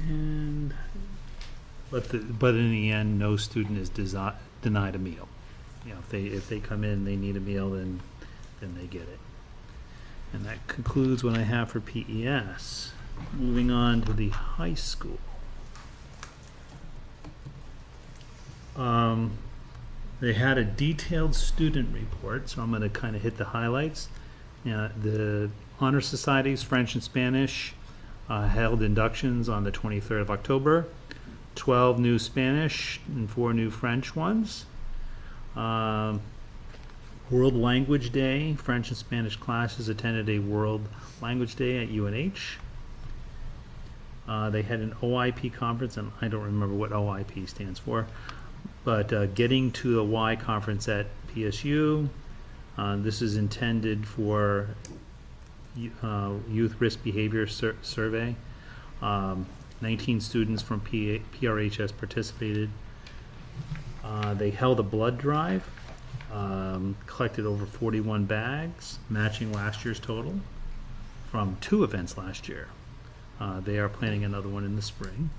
And but in the end, no student is denied a meal. If they come in, they need a meal, then they get it. And that concludes what I have for PES. Moving on to the high school. They had a detailed student report, so I'm going to kind of hit the highlights. The Honor Societies, French and Spanish, held inductions on the 23rd of October. 12 new Spanish and 4 new French ones. World Language Day, French and Spanish classes attended a World Language Day at UNH. They had an OIP conference, and I don't remember what OIP stands for, but getting to the Y conference at PSU. This is intended for youth risk behavior survey. 19 students from PRHS participated. They held a blood drive, collected over 41 bags, matching last year's total from 2 events last year. They are planning another one in the spring.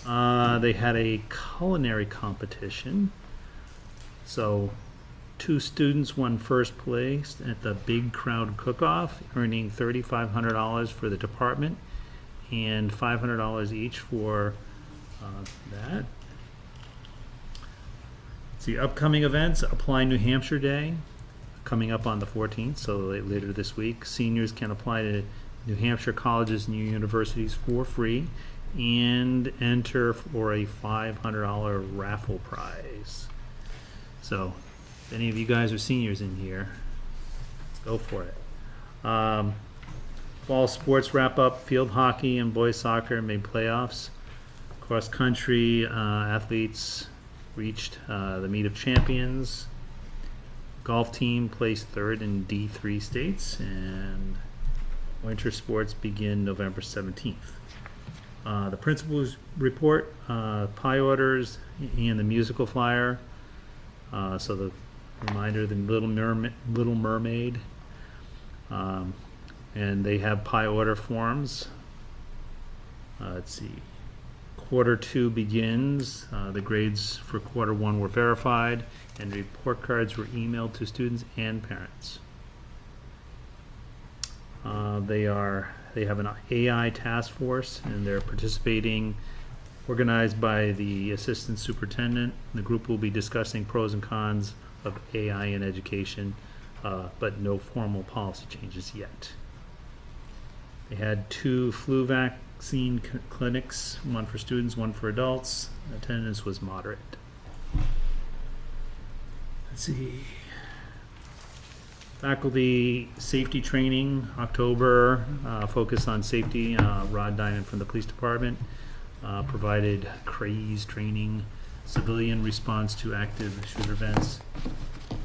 They had a culinary competition. So 2 students won first place at the Big Crowd Cook-Off, earning $3,500 for the department and $500 each for that. The upcoming events: Apply New Hampshire Day, coming up on the 14th, so later this week. Seniors can apply to New Hampshire colleges and universities for free and enter for a $500 raffle prize. So, if any of you guys are seniors in here, go for it. Fall sports wrap up: field hockey and boys soccer made playoffs. Cross country athletes reached the meet of champions. Golf team placed 3rd in D3 states, and winter sports begin November 17th. The principal's report, pie orders, and the musical flyer. So the reminder, the Little Mermaid, and they have pie order forms. Let's see. Quarter 2 begins. The grades for quarter 1 were verified, and report cards were emailed to students and parents. They have an AI task force, and they're participating, organized by the assistant superintendent. The group will be discussing pros and cons of AI in education, but no formal policy changes yet. They had 2 flu vaccine clinics, one for students, one for adults. Attendance was moderate. Let's see. Faculty safety training, October, focused on safety. Rod Diamond from the police department provided craze training, civilian response to active shooter events.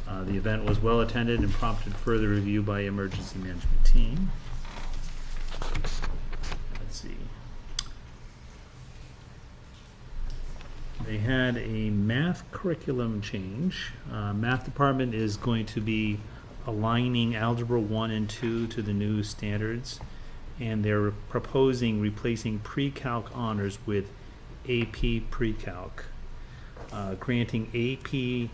The event was well attended and prompted further review by emergency management team. Let's see. They had a math curriculum change. Math department is going to be aligning Algebra 1 and 2 to the new standards, and they're proposing replacing pre-calc honors with AP pre-calc, granting AP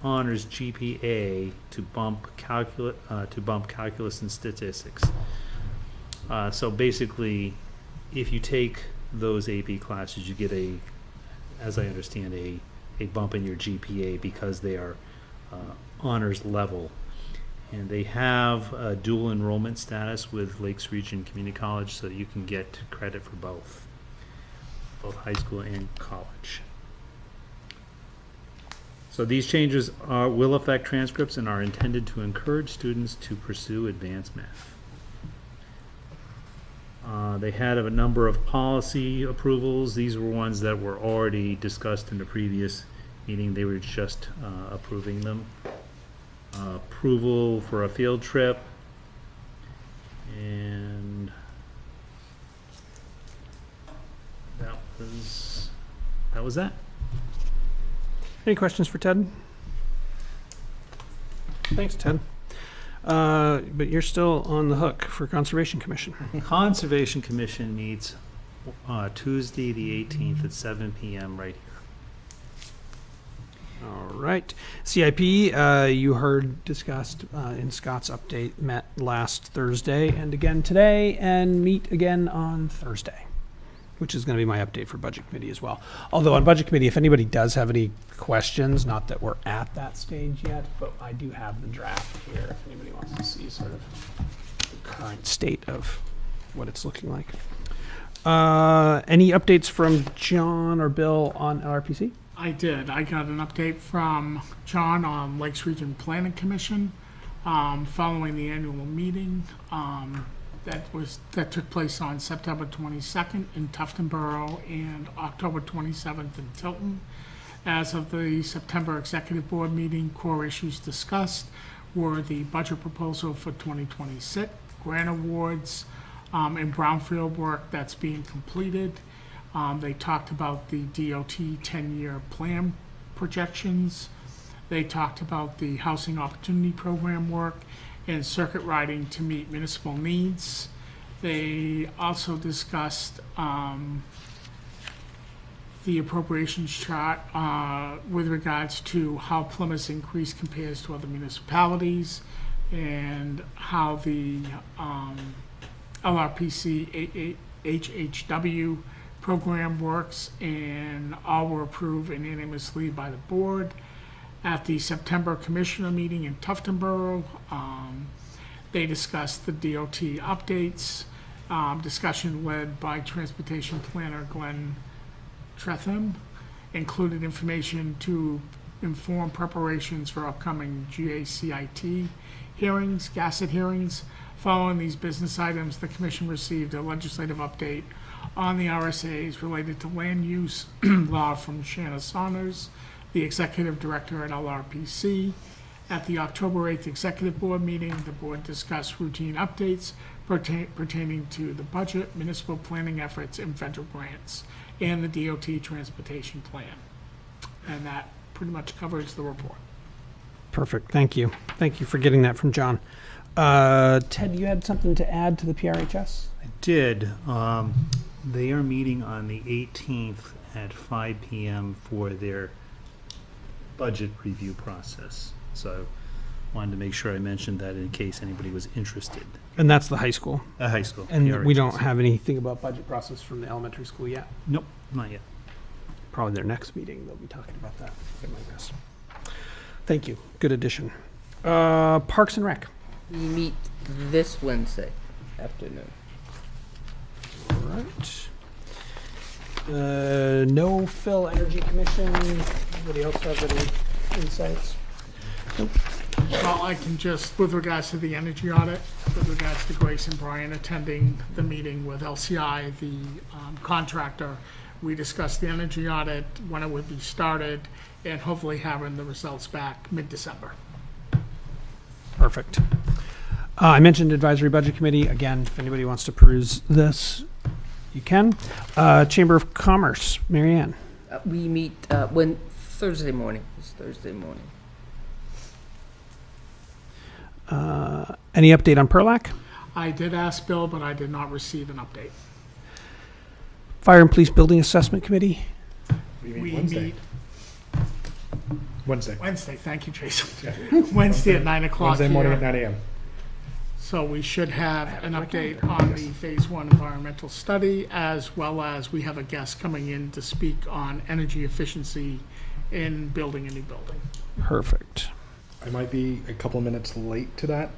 honors GPA to bump calculus and statistics. So basically, if you take those AP classes, you get as I understand, a bump in your GPA because they are honors level. And they have a dual enrollment status with Lakes Region Community College, so you can get credit for both high school and college. So these changes will affect transcripts and are intended to encourage students to pursue advanced math. They had a number of policy approvals. These were ones that were already discussed in the previous meeting. They were just approving them. Approval for a field trip, and that was that. Any questions for Ted? Thanks, Ted. But you're still on the hook for Conservation Commission. Conservation Commission meets Tuesday the 18th at 7 p.m. right here. All right. CIP, you heard discussed in Scott's update, met last Thursday and again today, and meet again on Thursday, which is going to be my update for Budget Committee as well. Although on Budget Committee, if anybody does have any questions, not that we're at that stage yet, but I do have the draft here if anybody wants to see sort of the current state of what it's looking like. Any updates from John or Bill on LRPC? I did. I got an update from John on Lakes Region Planning Commission following the annual meeting. that took place on September 22nd in Tufton Borough and October 27th in Tilton. As of the September Executive Board meeting, core issues discussed were the budget proposal for 2026, grant awards, and brownfield work that's being completed. They talked about the DOT 10-year plan projections. They talked about the Housing Opportunity Program work and circuit riding to meet municipal needs. They also discussed the appropriations chart with regards to how Plymouth's increase compares to other municipalities and how the LRPC HHW program works, and all were approved unanimously by the board. At the September Commissioner meeting in Tufton Borough, they discussed the DOT updates, discussion led by Transportation Planner Glenn Tretham, included information to inform preparations for upcoming GACIT hearings, GACIT hearings. Following these business items, the Commission received a legislative update on the RSAs related to land use law from Shanna Saunders, the Executive Director at LRPC. At the October 8th Executive Board meeting, the board discussed routine updates pertaining to the budget, municipal planning efforts, and federal grants, and the DOT transportation plan. And that pretty much covers the report. Perfect. Thank you. Thank you for getting that from John. Ted, you had something to add to the PRHS? I did. They are meeting on the 18th at 5 p.m. for their budget review process. So I wanted to make sure I mentioned that in case anybody was interested. And that's the high school. High school. And we don't PRHS. have anything about budget process from the elementary school yet. Nope, not yet. Probably their next meeting, they'll be talking about that, I might guess. Thank you. Good addition. Parks and Rec. We meet this Wednesday afternoon. All right. No Phil Energy Commission. Anybody else have any insights? Nope. Well, I can just, with regards to the energy audit, with regards to Grace and Brian attending the meeting with LCI, the contractor, we discussed the energy audit, when it would be started, and hopefully having the results back mid-December. Perfect. I mentioned Advisory Budget Committee. Again, if anybody wants to peruse this, you can. Chamber of Commerce, Mary Ann. We meet Thursday morning. It's Thursday morning. Any update on PERLAC? I did ask Bill, but I did not receive an update. Fire and Police Building Assessment Committee? We Wednesday. meet Wednesday. Wednesday, thank you, Jason. Wednesday at 9 o'clock Wednesday morning at here. 9 a.m. So we should have an update on the Phase 1 environmental study, as well as we have a guest coming in to speak on energy efficiency in building a new building. Perfect. I might be a couple of minutes late to that,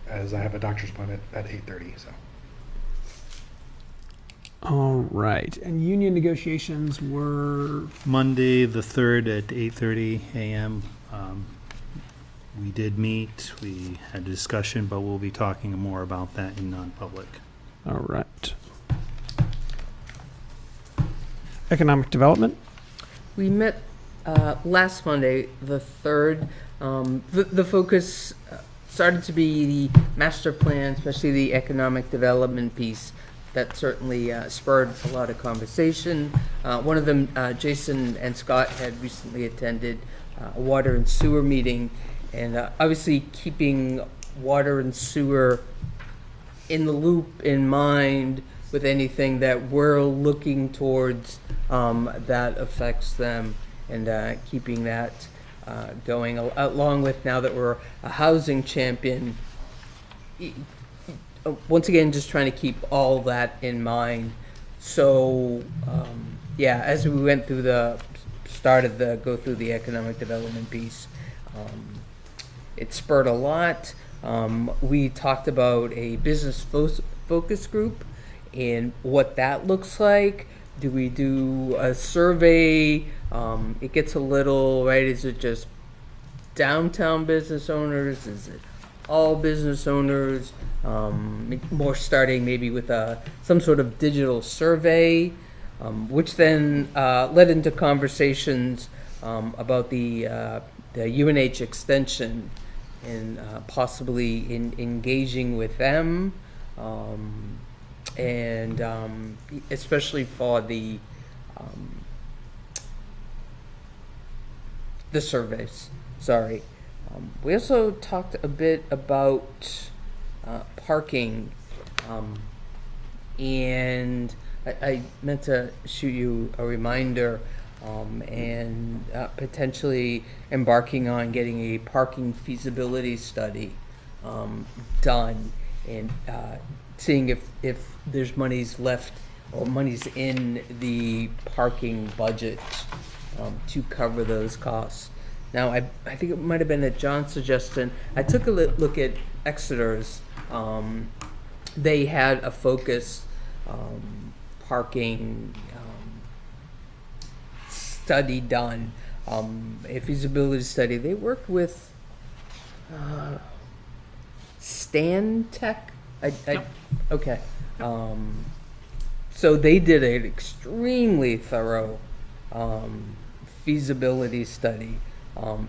as I have a doctor's appointment at 8:30. So All right. And union negotiations were Monday, the 3rd at 8:30 a.m. We did meet, we had a discussion, but we'll be talking more about that in non-public. all right. Economic Development? We met last Monday, the 3rd. The focus started to be the master plan, especially the economic development piece. That certainly spurred a lot of conversation. One of them, Jason and Scott, had recently attended a water and sewer meeting, and obviously keeping water and sewer in the loop in mind with anything that we're looking towards that affects them, and keeping that going, along with, now that we're a housing champion, once again, just trying to keep all that in mind. So, yeah, as we went through go through the economic development piece, it spurred a lot. We talked about a business focus group and what that looks like. Do we do a survey? It gets a little, right, is it just downtown business owners? Is it all business owners, more starting maybe with some sort of digital survey, which then led into conversations about the UNH extension and possibly engaging with them, and especially for the surveys. Sorry. We also talked a bit about parking, and I meant to shoot you a reminder, and potentially embarking on getting a parking feasibility study done, and seeing if there's monies left or monies in the parking budget to cover those costs. Now, I think it might have been at John's suggestion. I took a look at Exeter's. They had a focus parking study done, a feasibility study. They worked with Stan Tech. Okay. So they did an extremely thorough feasibility study.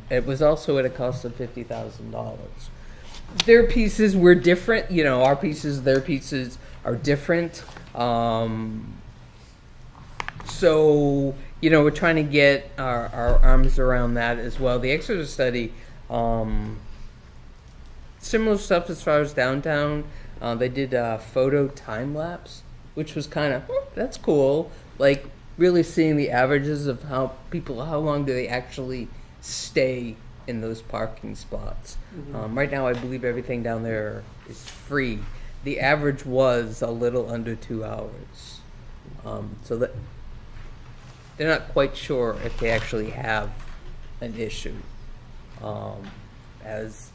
It was also at a cost of $50,000. Their pieces were different. Our pieces, their pieces are different. So, we're trying to get our arms around that as well. The Exeter study, similar stuff as far as downtown. They did a photo time lapse, which was kind of, that's cool. Like, really seeing the averages of how long do they actually stay in those parking spots. Right now, I believe everything down there is free. The average was a little under 2 hours. So that they're not quite sure if they actually have an issue as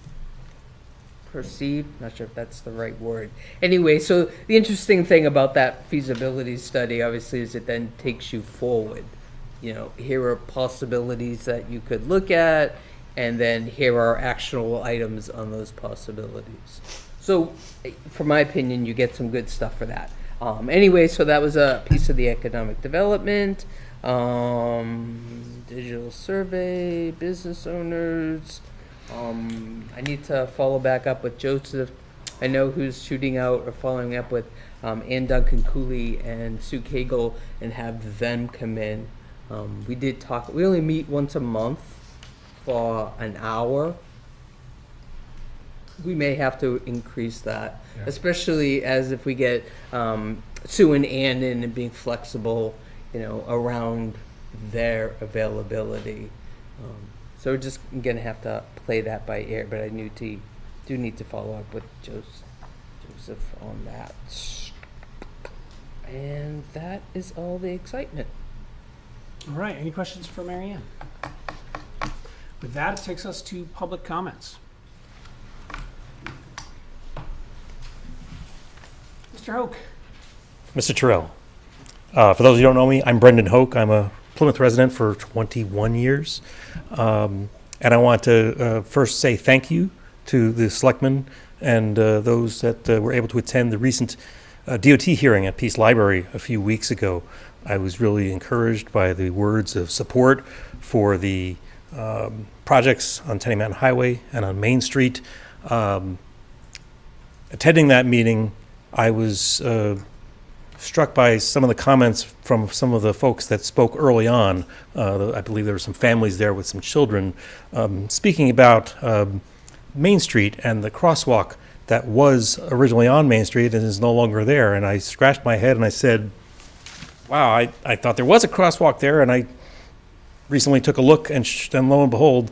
perceived. Not sure if that's the right word. Anyway, so the interesting thing about that feasibility study, obviously, is it then takes you forward. Here are possibilities that you could look at, and then here are actionable items on those possibilities. So, from my opinion, you get some good stuff for that. Anyway, so that was a piece of the economic development, digital survey, business owners. I need to follow back up with Joseph. I know who's shooting out or following up with Ann Duncan Cooley and Sue Cagle and have them come in. We did talk. We only meet once a month for an hour. We may have to increase that, especially as if we get Sue and Ann in and being flexible, around their availability. So we're just gonna have to play that by ear. But I do need to follow up with Joseph on that. And that is all the excitement. All right, any questions for Mary Ann? With that, it takes us to public comments. Mr. Hoke. Mr. Terrell, for those who don't know me, I'm Brendan Hoke. I'm a Plymouth resident for 21 years. And I want to first say thank you to the selectmen and those that were able to attend the recent DOT hearing at Peace Library a few weeks ago. I was really encouraged by the words of support for the projects on Tenny Mountain Highway and on Main Street. Attending that meeting, I was struck by some of the comments from some of the folks that spoke early on. I believe there were some families there with some children speaking about Main Street and the crosswalk that was originally on Main Street and is no longer there. And I scratched my head and I said, wow, I thought there was a crosswalk there, and I recently took a look, and lo and behold,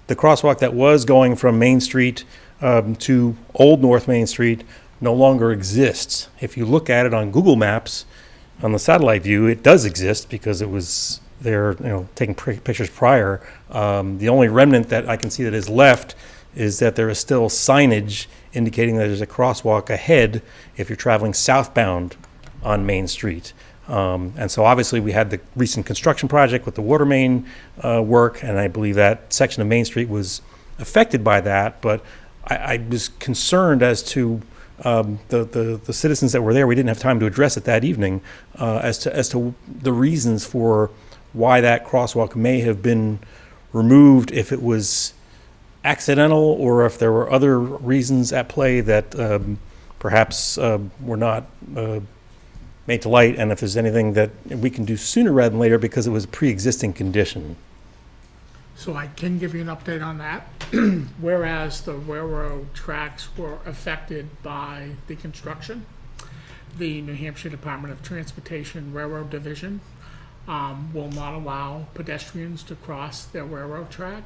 the crosswalk that was going from Main Street to Old North Main Street no longer exists. If you look at it on Google Maps, on the satellite view, it does exist because it was there, taking pictures prior. The only remnant that I can see that is left is that there is still signage indicating that there's a crosswalk ahead if you're traveling southbound on Main Street. And so obviously we had the recent construction project with the water main work, and I believe that section of Main Street was affected by that. But I was concerned as to the citizens that were there. We didn't have time to address it that evening, as to the reasons for why that crosswalk may have been removed, if it was accidental or if there were other reasons at play that perhaps were not made to light, and if there's anything that we can do sooner rather than later because it was a pre-existing condition. So I can give you an update on that. Whereas the railroad tracks were affected by the construction, the New Hampshire Department of Transportation Railroad Division will not allow pedestrians to cross their railroad track,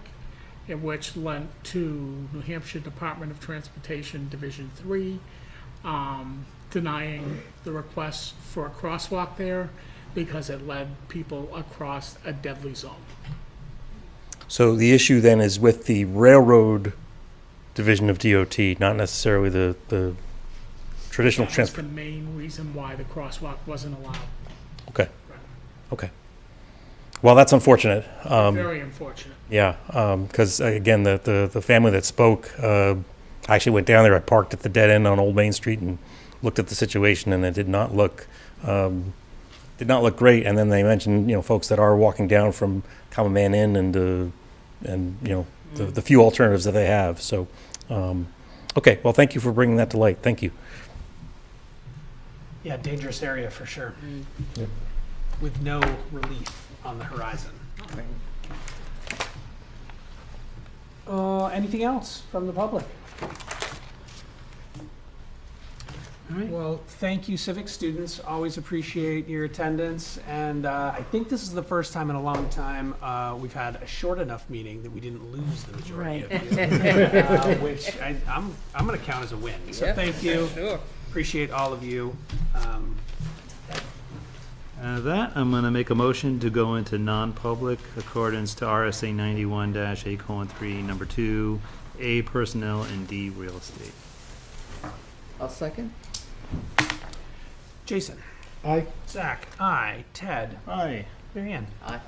which led to New Hampshire Department of Transportation Division 3 denying the request for a crosswalk there because it led people across a deadly zone. So the issue then is with the railroad division of DOT, not necessarily the traditional That's the transport. main reason why the crosswalk wasn't allowed. Okay. Okay. Well, that's unfortunate. Very unfortunate. Yeah, because again, the family that spoke, I actually went down there. I parked at the dead end on Old Main Street and looked at the situation, and it did not look great. And then they mentioned, folks that are walking down from Common Man Inn and the few alternatives that they have. So, okay. Well, thank you for bringing that to light. Thank you. Yeah, dangerous area for sure. Yep. With no relief on the horizon. Anything else from the public? All right. Well, thank you, civic students. Always appreciate your attendance. And I think this is the first time in a long time we've had a short enough meeting that we didn't lose the majority of you, which I'm going to count as a win. So thank you. Sure. Appreciate all of you. That, I'm going to make a motion to go into non-public accordance to RSA 91-A:3, number 2, A, personnel, and D, real estate. I'll second. Jason. Aye. Zach. Aye. Ted. Aye. Marianne. Aye.